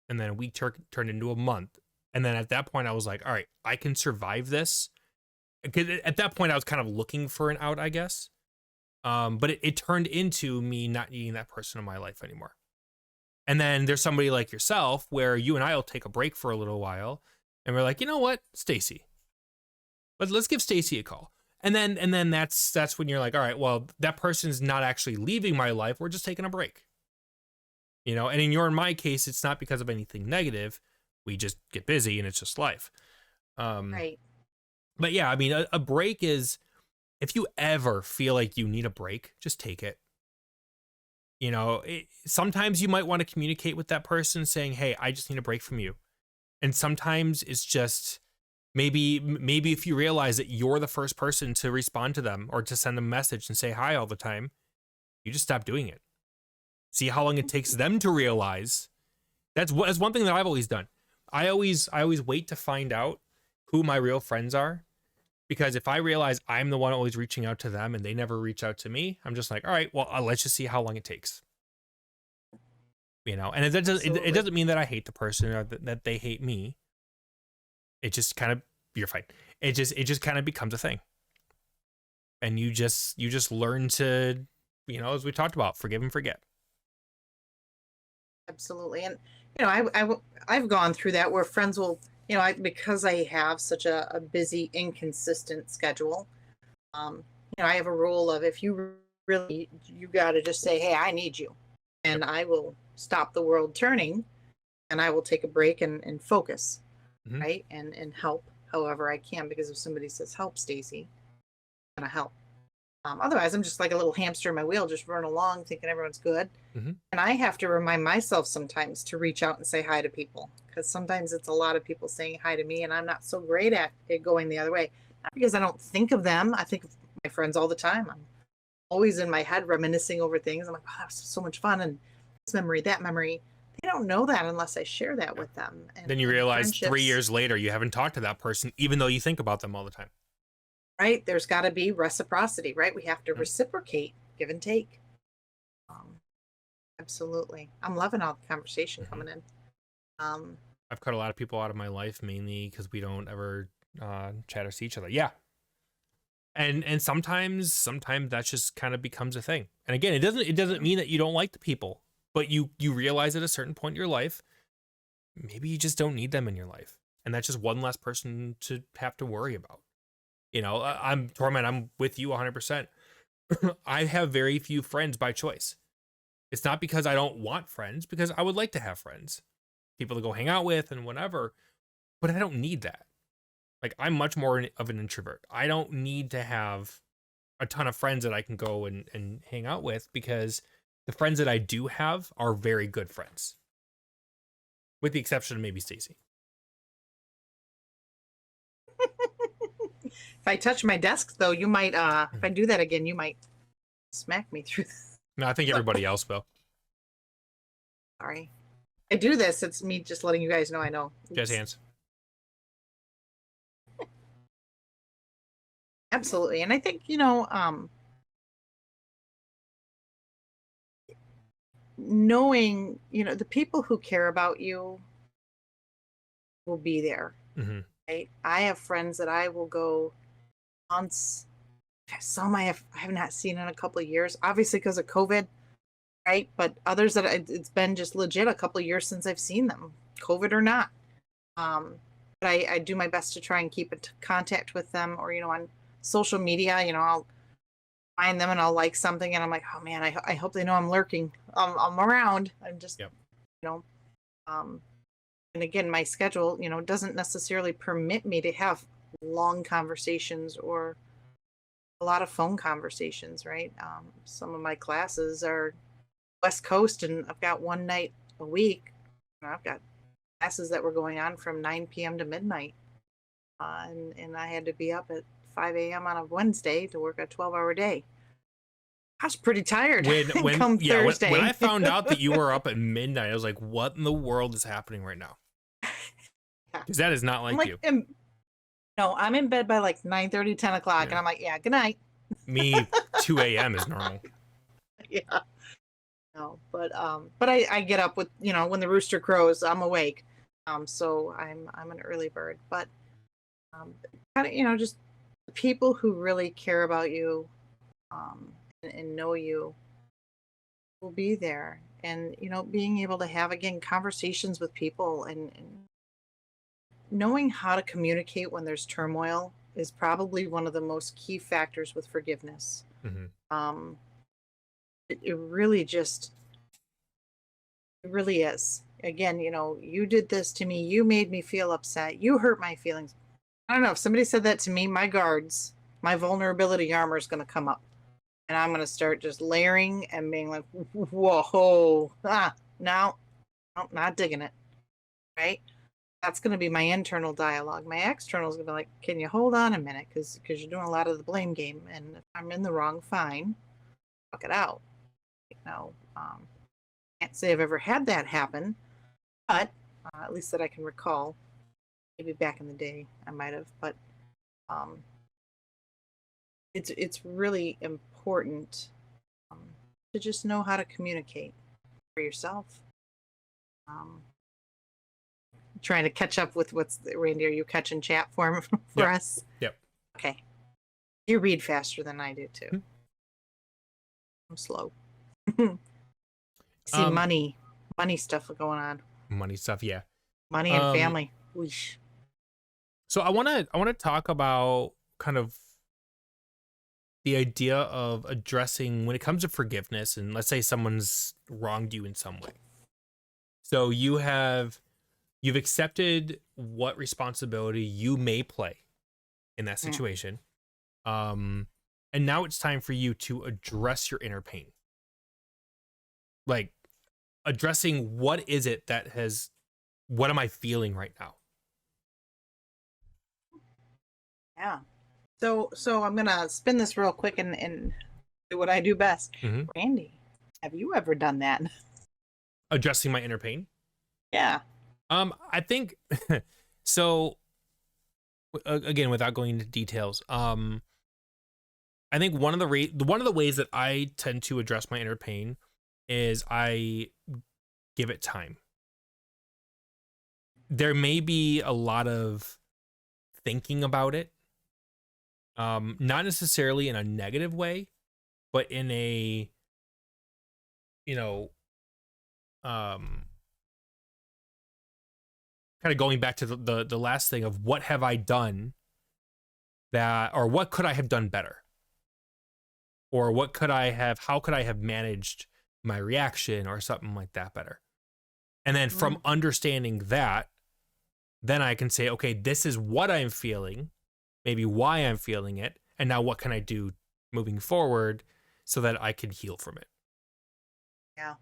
And then a week turned into a month. And then at that point I was like, all right, I can survive this. Because at that point I was kind of looking for an out, I guess. But it turned into me not needing that person in my life anymore. And then there's somebody like yourself where you and I will take a break for a little while. And we're like, you know what, Stacie, let's give Stacie a call. And then that's when you're like, all right, well, that person's not actually leaving my life. We're just taking a break. And in my case, it's not because of anything negative. We just get busy and it's just life. Right. But yeah, I mean, a break is, if you ever feel like you need a break, just take it. Sometimes you might want to communicate with that person saying, hey, I just need a break from you. And sometimes it's just, maybe if you realize that you're the first person to respond to them or to send them a message and say hi all the time, you just stop doing it. See how long it takes them to realize. That's one thing that I've always done. I always wait to find out who my real friends are, because if I realize I'm the one always reaching out to them and they never reach out to me, I'm just like, all right, well, let's just see how long it takes. And it doesn't mean that I hate the person or that they hate me. It just kind of, you're fine. It just kind of becomes a thing. And you just learn to, as we talked about, forgive and forget. Absolutely. And, I've gone through that where friends will, because I have such a busy, inconsistent schedule, I have a rule of, if you really, you got to just say, hey, I need you. And I will stop the world turning and I will take a break and focus, right? And help however I can, because if somebody says, help, Stacie, I'm going to help. Otherwise, I'm just like a little hamster in my wheel, just running along thinking everyone's good. And I have to remind myself sometimes to reach out and say hi to people, because sometimes it's a lot of people saying hi to me and I'm not so great at it going the other way. Not because I don't think of them. I think of my friends all the time. I'm always in my head reminiscing over things. I'm like, oh, that was so much fun. And this memory, that memory. They don't know that unless I share that with them. And then you realize 3 years later, you haven't talked to that person, even though you think about them all the time. Right? There's got to be reciprocity, right? We have to reciprocate, give and take. Absolutely. I'm loving all the conversation coming in. I've cut a lot of people out of my life, mainly because we don't ever chat or see each other. Yeah. And sometimes that just kind of becomes a thing. And again, it doesn't mean that you don't like the people, but you realize at a certain point in your life, maybe you just don't need them in your life. And that's just one less person to have to worry about. You know, I'm Torment, I'm with you 100%. I have very few friends by choice. It's not because I don't want friends, because I would like to have friends, people to go hang out with and whatever, but I don't need that. Like, I'm much more of an introvert. I don't need to have a ton of friends that I can go and hang out with, because the friends that I do have are very good friends, with the exception of maybe Stacie. If I touch my desk, though, you might, if I do that again, you might smack me through this. No, I think everybody else will. Sorry. I do this. It's me just letting you guys know I know. Jazz hands. Absolutely. And I think, knowing, the people who care about you will be there. Mm-hmm. Right? I have friends that I will go months. Some I have not seen in a couple of years, obviously because of COVID, right? But others that it's been just legit a couple of years since I've seen them, COVID or not. But I do my best to try and keep in contact with them, or on social media. I'll find them and I'll like something, and I'm like, oh man, I hope they know I'm lurking. I'm around. I'm just, yep. And again, my schedule, doesn't necessarily permit me to have long conversations or a lot of phone conversations, right? Some of my classes are West Coast, and I've got one night a week. I've got classes that were going on from 9 p.m. to midnight. And I had to be up at 5 a.m. on a Wednesday to work a 12-hour day. I was pretty tired come Thursday. When I found out that you were up at midnight, I was like, what in the world is happening right now? Because that is not like you. No, I'm in bed by like 9:30, 10 o'clock, and I'm like, yeah, good night. Me, 2 a.m. is normal. Yeah. No, but I get up with, when the rooster crows, I'm awake. So I'm an early bird. But kind of, just the people who really care about you and know you will be there. And, being able to have, again, conversations with people and knowing how to communicate when there's turmoil is probably one of the most key factors with forgiveness. Mm-hmm. It really is. Again, you did this to me. You made me feel upset. You hurt my feelings. I don't know. If somebody said that to me, my guards, my vulnerability armor is going to come up. And I'm going to start just layering and being like, whoa, no, not digging it. Right? That's going to be my internal dialogue. My external is going to be like, can you hold on a minute? Because you're doing a lot of the blame game. And if I'm in the wrong, fine. Fuck it out. Can't say I've ever had that happen, but at least that I can recall. Maybe back in the day I might have, but it's really important to just know how to communicate for yourself. Trying to catch up with what's Randy. Are you catching chat for us? Yep. Okay. You read faster than I do too. Hmm. I'm slow. See money stuff going on. Money stuff, yeah. Money and family. Oosh. So I want to talk about kind of the idea of addressing when it comes to forgiveness, and let's say someone's wronged you in some way. So you've accepted what responsibility you may play in that situation. And now it's time for you to address your inner pain. Like addressing what is it what am I feeling right now? Yeah. So I'm gonna spin this real quick and do what I do best. Mm-hmm. Randy, have you ever done that? Addressing my inner pain? Yeah. I think so. Again, without going into details, I think one of the ways that I tend to address my inner pain is I give it time. there may be a lot of thinking about it, not necessarily in a negative way, but in a, you know, kind of going back to the last thing of what have I done that, or what could I have done better? Or how could I have managed my reaction or something like that better? And then from understanding that, then I can say, okay, this is what I'm feeling, maybe why I'm feeling it, and now what can I do moving forward so that I can heal from it? Yeah.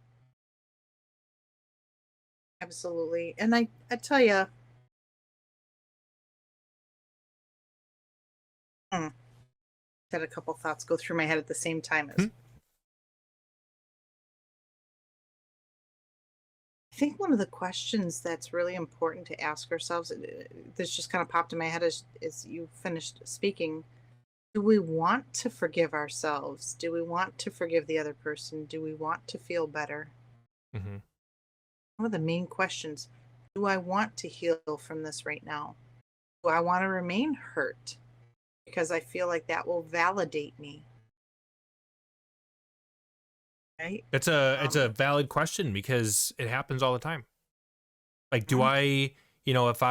Absolutely. And I tell you, had a couple thoughts go through my head at the same time as I think one of the questions that's really important to ask ourselves, this just kind of popped in my head as you finished speaking. Do we want to forgive ourselves? Do we want to forgive the other person? Do we want to feel better? Mm-hmm. One of the main questions, do I want to heal from this right now? Do I want to remain hurt? Because I feel like that will validate me. Right? It's a valid question because it happens all the time. Like, do I, if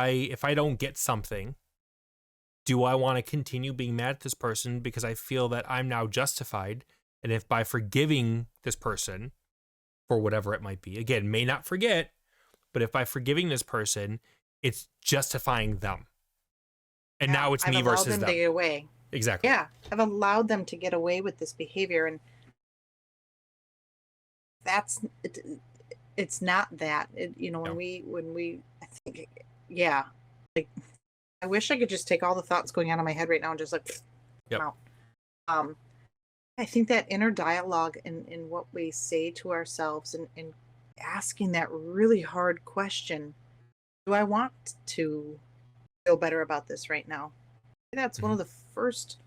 I don't get something, do I want to continue being mad at this person because I feel that I'm now justified? And if by forgiving this person for whatever it might be, again, may not forget, but if by forgiving this person, it's justifying them. And now it's me versus them. To get away. Exactly. Yeah, I've allowed them to get away with this behavior, and that's it. It's not that. When we, I think, yeah, like I wish I could just take all the thoughts going on in my head right now and just like yep. Out. I think that inner dialogue in what we say to ourselves and asking that really hard question, do I want to feel better about this right now? That's one of the first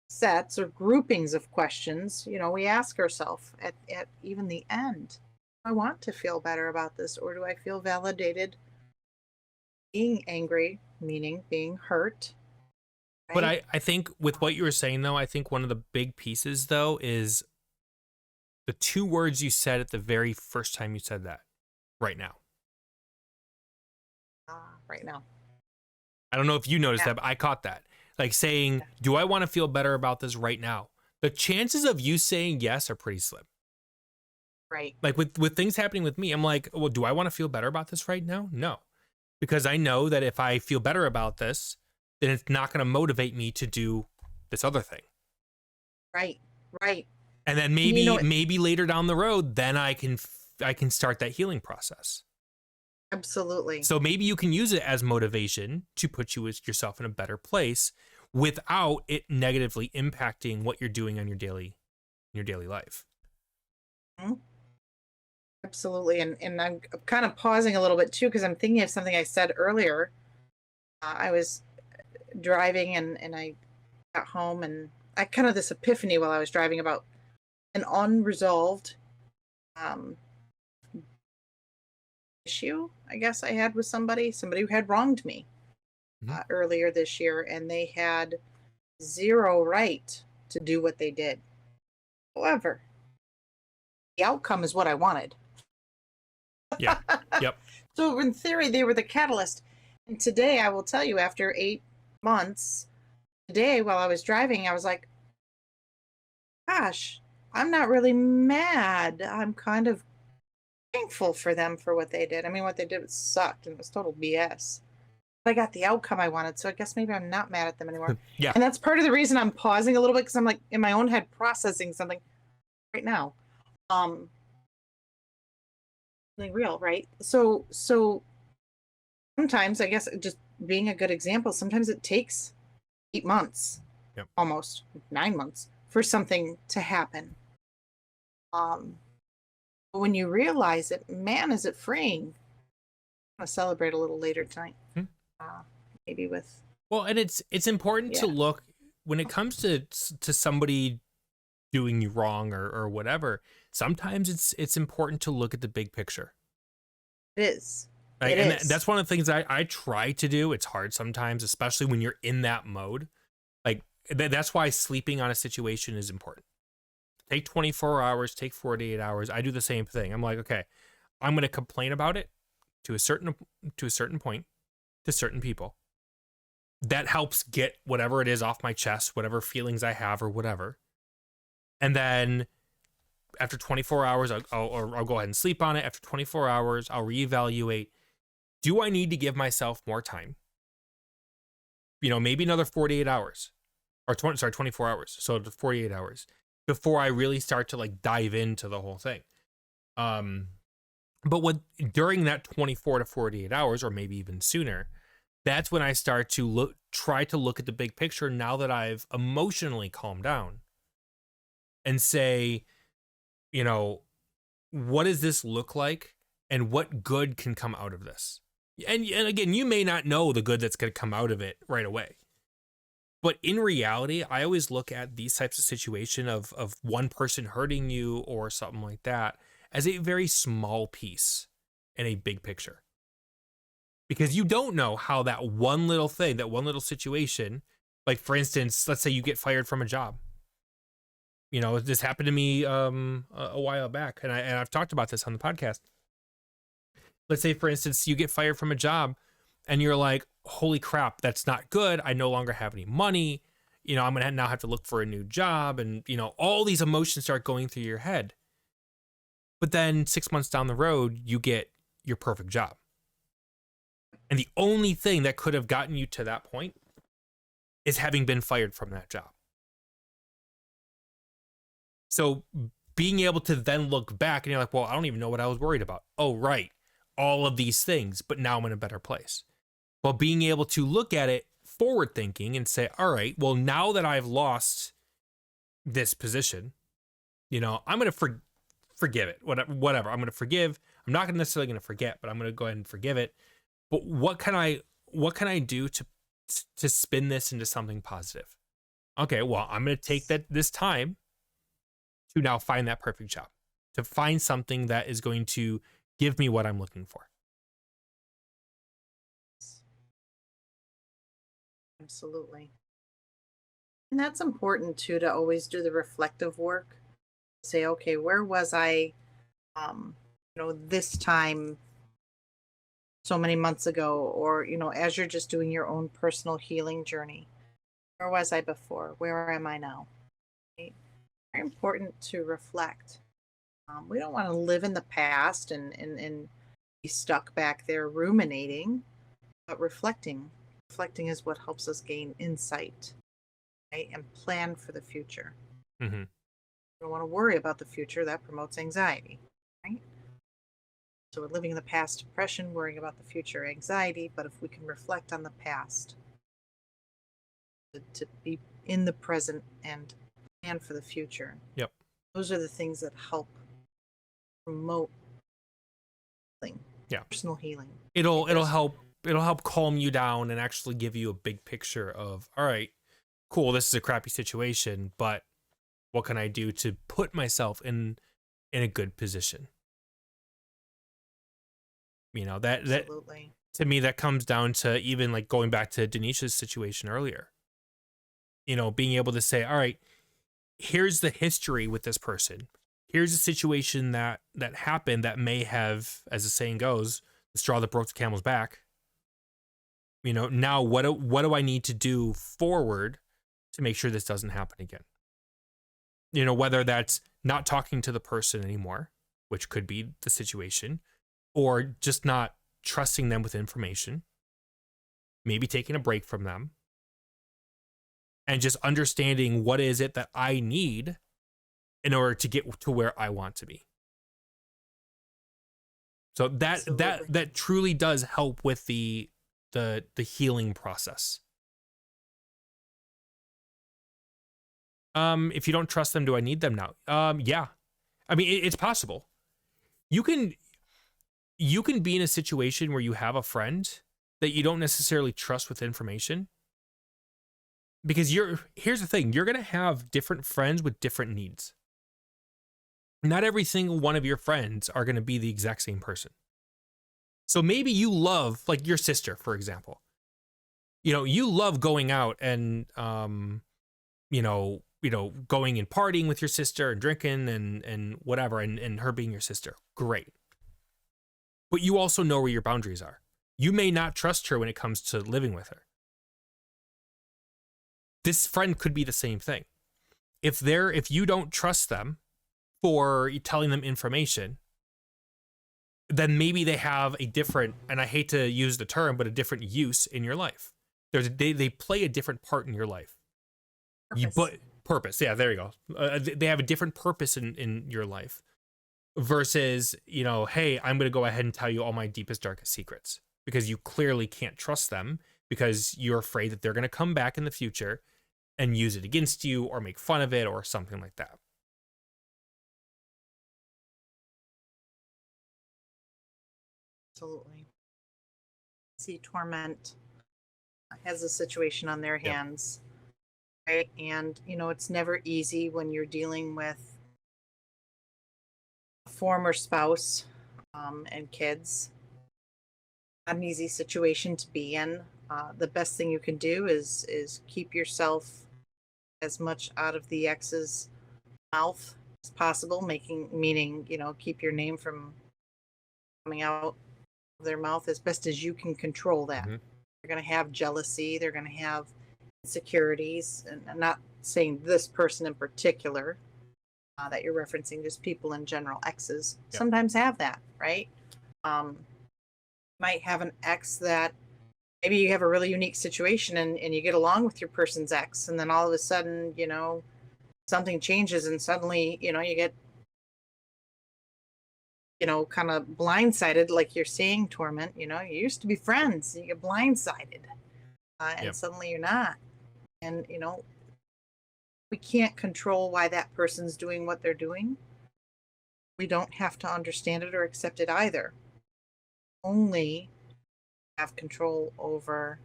sets or groupings of questions, we ask ourselves at even the end. Do I want to feel better about this, or do I feel validated? Being angry, meaning being hurt. Right? But I think with what you were saying, though, I think one of the big pieces, though, is the two words you said at the very first time you said that, right now. Right now. I don't know if you noticed that, but I caught that. Like saying, do I want to feel better about this right now? The chances of you saying yes are pretty slim. Right. Like with things happening with me, I'm like, well, do I want to feel better about this right now? No. Because I know that if I feel better about this, then it's not going to motivate me to do this other thing. Right. Right. And then maybe later down the road, then I can start that healing process. Absolutely. So maybe you can use it as motivation to put yourself in a better place without it negatively impacting what you're doing on your daily life. Mm-hmm. Absolutely. And I'm kind of pausing a little bit too, because I'm thinking of something I said earlier. I was driving and I got home and I kind of this epiphany while I was driving about an unresolved issue, I guess I had with somebody who had wronged me earlier this year, and they had zero right to do what they did. However, the outcome is what I wanted. Yeah. Yep. So in theory, they were the catalyst. And today, I will tell you, after 8 months, today while I was driving, I was like, gosh, I'm not really mad. I'm kind of thankful for them for what they did. I mean, what they did sucked and it was total BS. But I got the outcome I wanted, so I guess maybe I'm not mad at them anymore. Yeah. And that's part of the reason I'm pausing a little bit, because I'm like in my own head processing something right now. Something real, right? So sometimes, I guess, just being a good example, sometimes it takes 8 months, almost 9 months, for something to happen. But when you realize it, man, is it freeing. I'm going to celebrate a little later tonight. Maybe with... Well, and it's important to look, when it comes to somebody doing you wrong or whatever, sometimes it's important to look at the big picture. It is. It And is. that's one of the things I try to do. It's hard sometimes, especially when you're in that mode. Like that's why sleeping on a situation is important. Take 24 hours, take 48 hours. I do the same thing. I'm like, okay, I'm going to complain about it to a certain point to certain people. That helps get whatever it is off my chest, whatever feelings I have or whatever. And then after 24 hours, I'll go ahead and sleep on it. After 24 hours, I'll reevaluate. Do I need to give myself more time? Maybe another 48 hours or 24 hours. So 48 hours before I really start to like dive into the whole thing. But during that 24 to 48 hours, or maybe even sooner, that's when I start to try to look at the big picture now that I've emotionally calmed down and say, what does this look like and what good can come out of this? And again, you may not know the good that's going to come out of it right away. But in reality, I always look at these types of situation of one person hurting you or something like that as a very small piece in a big picture. Because you don't know how that one little thing, that one little situation, like for instance, let's say you get fired from a job. This happened to me a while back, and I've talked about this on the podcast. Let's say, for instance, you get fired from a job and you're like, holy crap, that's not good. I no longer have any money. I'm going to now have to look for a new job. And, all these emotions start going through your head. But then 6 months down the road, you get your perfect job. And the only thing that could have gotten you to that point is having been fired from that job. So being able to then look back and you're like, well, I don't even know what I was worried about. Oh, right. All of these things, but now I'm in a better place. Well, being able to look at it forward thinking and say, all right, well, now that I've lost this position, I'm going to forgive it, whatever. I'm going to forgive. I'm not necessarily going to forget, but I'm going to go ahead and forgive it. But what can I do to spin this into something positive? Okay, well, I'm going to take this time to now find that perfect job, to find something that is going to give me what I'm looking for. Absolutely. And that's important too, to always do the reflective work. Say, okay, where was I, this time so many months ago, or, as you're just doing your own personal healing journey, where was I before? Where am I now? Right? Very important to reflect. We don't want to live in the past and be stuck back there ruminating, but reflecting. Reflecting is what helps us gain insight, right? And plan for the future. Mm-hmm. You don't want to worry about the future. That promotes anxiety, right? So we're living in the past, depression, worrying about the future, anxiety. But if we can reflect on the past, to be in the present and plan for the future. Yep. Those are the things that help promote healing, personal healing. It'll help calm you down and actually give you a big picture of, all right, cool, this is a crappy situation, but what can I do to put myself in a good position? That to me, that comes down to even like going back to Denisha's situation earlier. Being able to say, all right, here's the history with this person. Here's a situation that happened that may have, as the saying goes, the straw that broke the camel's back. Now what do I need to do forward to make sure this doesn't happen again? Whether that's not talking to the person anymore, which could be the situation, or just not trusting them with information, maybe taking a break from them, and just understanding what is it that I need in order to get to where I want to be. So that truly does help with the healing process. If you don't trust them, do I need them now? Yeah. I mean, it's possible. You can be in a situation where you have a friend that you don't necessarily trust with information. Because here's the thing, you're going to have different friends with different needs. Not every single one of your friends are going to be the exact same person. So maybe you love, like your sister, for example, you love going out and, going and partying with your sister and drinking and whatever, and her being your sister. Great. But you also know where your boundaries are. You may not trust her when it comes to living with her. This friend could be the same thing. If you don't trust them for telling them information, then maybe they have a different, and I hate to use the term, but a different use in your life. They play a different part in your life. Purpose. Yeah, there you go. They have a different purpose in your life versus, hey, I'm going to go ahead and tell you all my deepest, darkest secrets, because you clearly can't trust them because you're afraid that they're going to come back in the future and use it against you or make fun of it or something like that. Absolutely. See, Torment has a situation on their hands, right? And, it's never easy when you're dealing with a former spouse and kids. Not an easy situation to be in. The best thing you can do is keep yourself as much out of the ex's mouth as possible, meaning, keep your name from coming out of their mouth as best as you can control that. Mm-hmm. They're going to have jealousy. They're going to have insecurities. And I'm not saying this person in particular that you're referencing, just people in general, exes sometimes have that, right? Might have an ex that maybe you have a really unique situation and you get along with your person's ex, and then all of a sudden, something changes and suddenly, you get, kind of blindsided, like you're saying, Torment. You used to be friends, you get blindsided, and suddenly you're not. And, we can't control why that person's doing what they're doing. We don't have to understand it or accept it either. Only have control over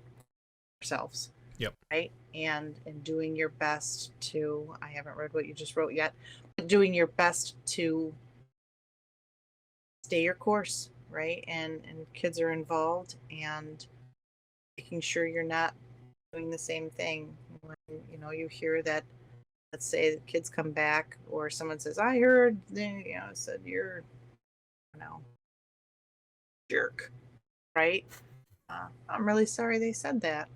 ourselves. Yep. Right. And doing your best to, I haven't read what you just wrote yet, but doing your best to stay your course, right? And kids are involved, and making sure you're not doing the same thing. When, you hear that, let's say the kids come back or someone says, I heard, said you're, jerk, right? I'm really sorry they said that.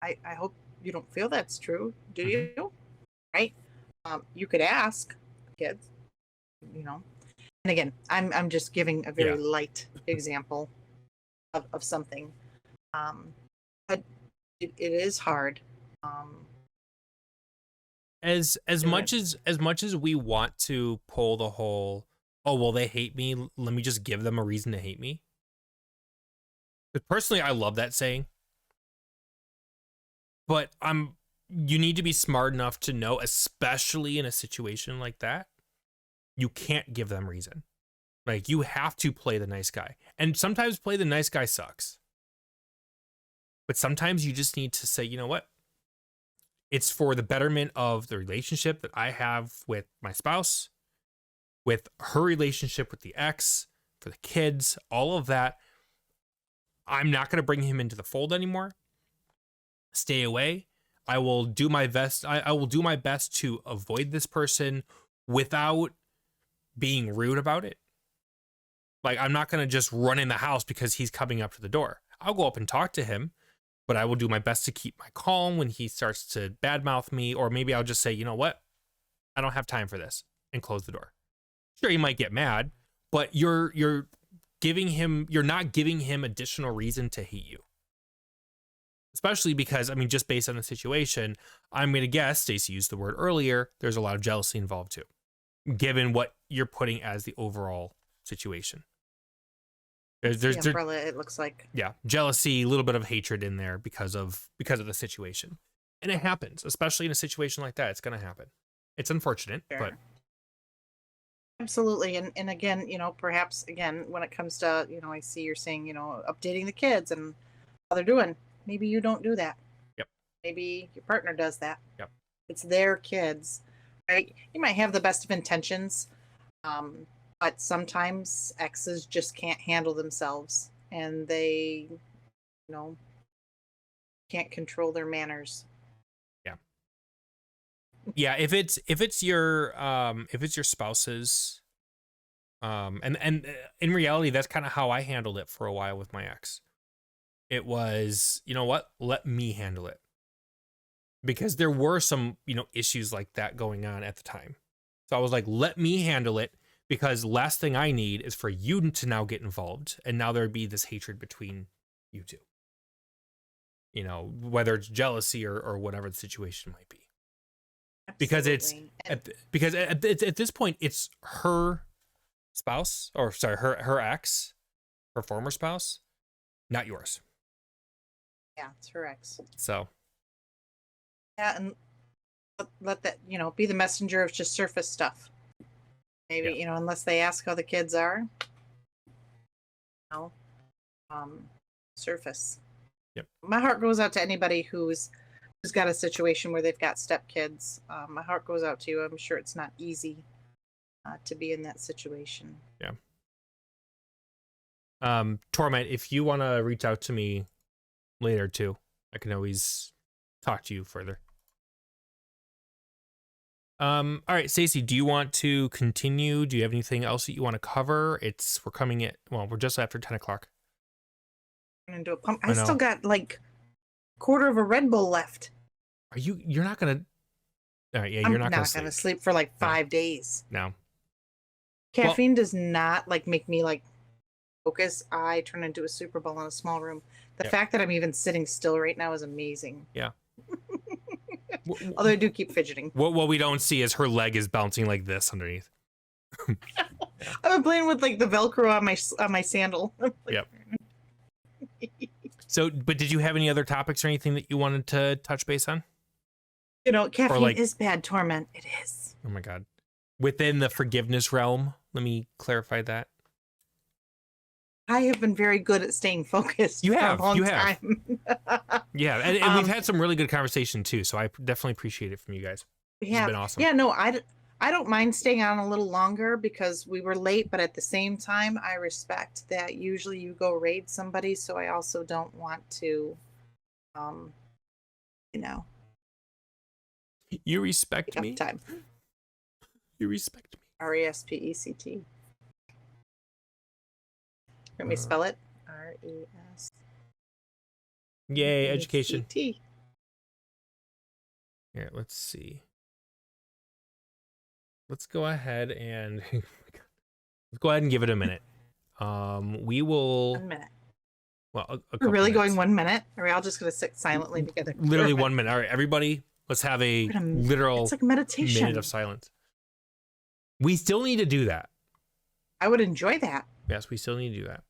I hope you don't feel that's true. Do you? Right? You could ask kids, And again, I'm just giving a very light example of something. But it is hard. As much as we want to pull the whole, oh well, they hate me, let me just give them a reason to hate me. But personally, I love that saying. But you need to be smart enough to know, especially in a situation like that, you can't give them reason. Like, you have to play the nice guy. And sometimes play the nice guy sucks. But sometimes you just need to say, you know what? It's for the betterment of the relationship that I have with my spouse, with her relationship with the ex, for the kids, all of that. I'm not going to bring him into the fold anymore. Stay away. I will do my best. I will do my best to avoid this person without being rude about it. Like, I'm not going to just run in the house because he's coming up to the door. I'll go up and talk to him, but I will do my best to keep my calm when he starts to badmouth me, or maybe I'll just say, you know what? I don't have time for this, and close the door. Sure, he might get mad, but you're not giving him additional reason to hate you. Especially because, just based on the situation, I'm going to guess, Stacie used the word earlier, there's a lot of jealousy involved too, given what you're putting as the overall situation. There's the umbrella, it looks like. Yeah, jealousy, a little bit of hatred in there because of the situation. And it happens, especially in a situation like that. It's going to happen. It's unfortunate, but... Absolutely. And again, perhaps, again, when it comes to, I see you're saying, updating the kids and how they're doing. Maybe you don't do that. Yep. Maybe your partner does that. Yep. It's their kids, right? You might have the best of intentions, But sometimes exes just can't handle themselves, and they, can't control their manners. Yeah. Yeah, if it's your spouse's, and in reality, that's kind of how I handled it for a while with my ex. It was, you know what? Let me handle it. Because there were some, issues like that going on at the time. So I was like, let me handle it, because last thing I need is for you to now get involved. And now there'd be this hatred between you two. Whether it's jealousy or whatever the situation might be. Absolutely. Because at this point, it's her spouse, or sorry, her ex, her former spouse, not yours. Yeah, it's her ex. So. Yeah, and let that, be the messenger of just surface stuff. Maybe, unless they ask how the kids are. Surface. Yep. My heart goes out to anybody who's got a situation where they've got stepkids. My heart goes out to you. I'm sure it's not easy to be in that situation. Yeah. Torment, if you want to reach out to me later too, I can always talk to you further. All right, Stacie, do you want to continue? Do you have anything else that you want to cover? We're just after 10 o'clock. I'm gonna do a pump. I still got like quarter of a Red Bull left. You're not gonna? All right, yeah, you're not gonna sleep for like 5 days. No. Caffeine does not make me focus. I turn into a Super Bowl in a small room. The fact that I'm even sitting still right now is amazing. Yeah. Although I do keep fidgeting. What we don't see is her leg is bouncing like this underneath. I've been playing with the Velcro on my sandal. Yep. So, but did you have any other topics or anything that you wanted to touch base on? Caffeine is bad, Torment. It is. Oh my God. Within the forgiveness realm, let me clarify that. I have been very good at staying focused for a long time. Yeah, and we've had some really good conversation too, so I definitely appreciate it from you guys. It's been awesome. Yeah, no, I don't mind staying on a little longer because we were late, but at the same time, I respect that usually you go raid somebody, so I also don't want to, You respect me? Time. You respect me. RESPECT. Let me spell it. RES. Yay, education. Here, let's see. Let's go ahead and give it a minute. We will. 1 minute. Well, we're really going 1 minute? Or are we all just going to sit silently together? Literally 1 minute. All right, everybody, let's have a literal it's like meditation. Minute of silence. We still need to do that. I would enjoy that. Yes, we still need to do that.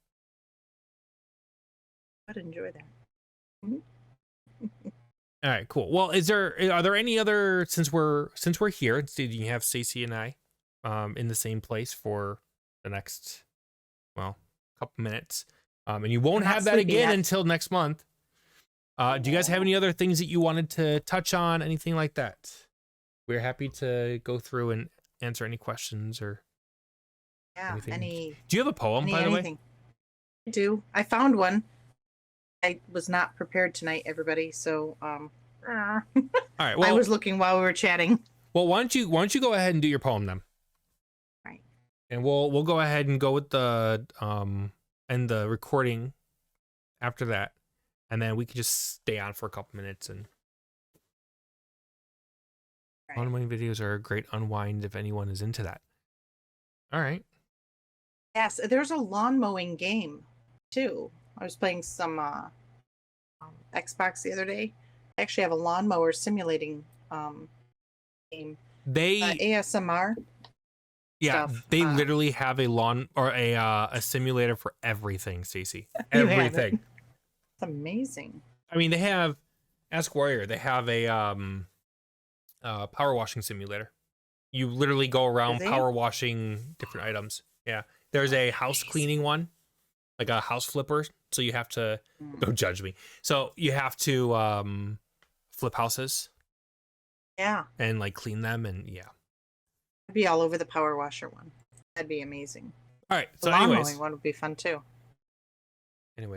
I'd enjoy that. Mm-hmm. All right, cool. Well, are there any other, since we're here, you have Stacie and I in the same place for the next, couple minutes. And you won't have that again until next month. Do you guys have any other things that you wanted to touch on? Anything like that? We're happy to go through and answer any questions or anything. Do you have a poem, by the way? I do. I found one. I was not prepared tonight, everybody. So, all right. Well, I was looking while we were chatting. Well, why don't you go ahead and do your poem then? Right. And we'll go ahead and go with the and the recording after that, and then we can just stay on for a couple minutes and. Right. Unwind videos are a great unwind if anyone is into that. All right. Yes, there's a lawn mowing game too. I was playing some Xbox the other day. I actually have a lawnmower simulating game. They ASMR. Yeah, stuff. They literally have a lawn or a simulator for everything, Stacie. Everything. It's amazing. I mean, they have Ask Warrior. They have a power washing simulator. You literally go around power washing different items. Yeah, there's a house cleaning one, like a house flipper. So you have to don't judge me. So you have to flip houses. Yeah. And clean them and yeah. I'd be all over the power washer one. That'd be amazing. All right. The So, lawn anyways, mowing one would be fun too.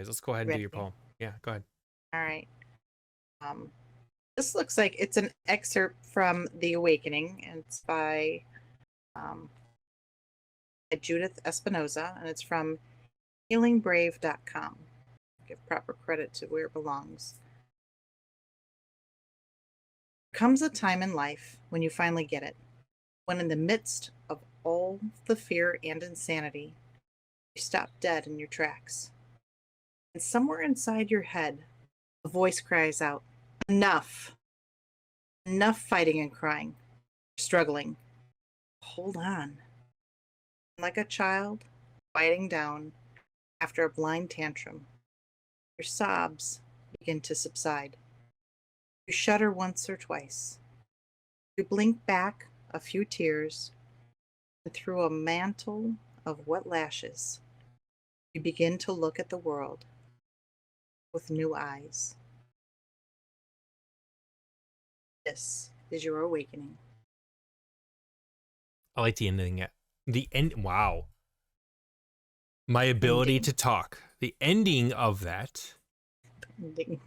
let's go ahead and do your poem. Yeah, go ahead. All right. Um, this looks like it's an excerpt from The Awakening, and it's by Judith Espinoza, and it's from healingbrave.com. Give proper credit to where it belongs. There comes a time in life when you finally get it, when in the midst of all the fear and insanity, you stop dead in your tracks. And somewhere inside your head, a voice cries out, enough. Enough fighting and crying, struggling. Hold on. Like a child quieting down after a blind tantrum, your sobs begin to subside. You shudder once or twice. You blink back a few tears, and through a mantle of wet lashes, you begin to look at the world with new eyes. This is your awakening. I like the ending. The end. Wow. My ability to talk. The ending of that. Ending.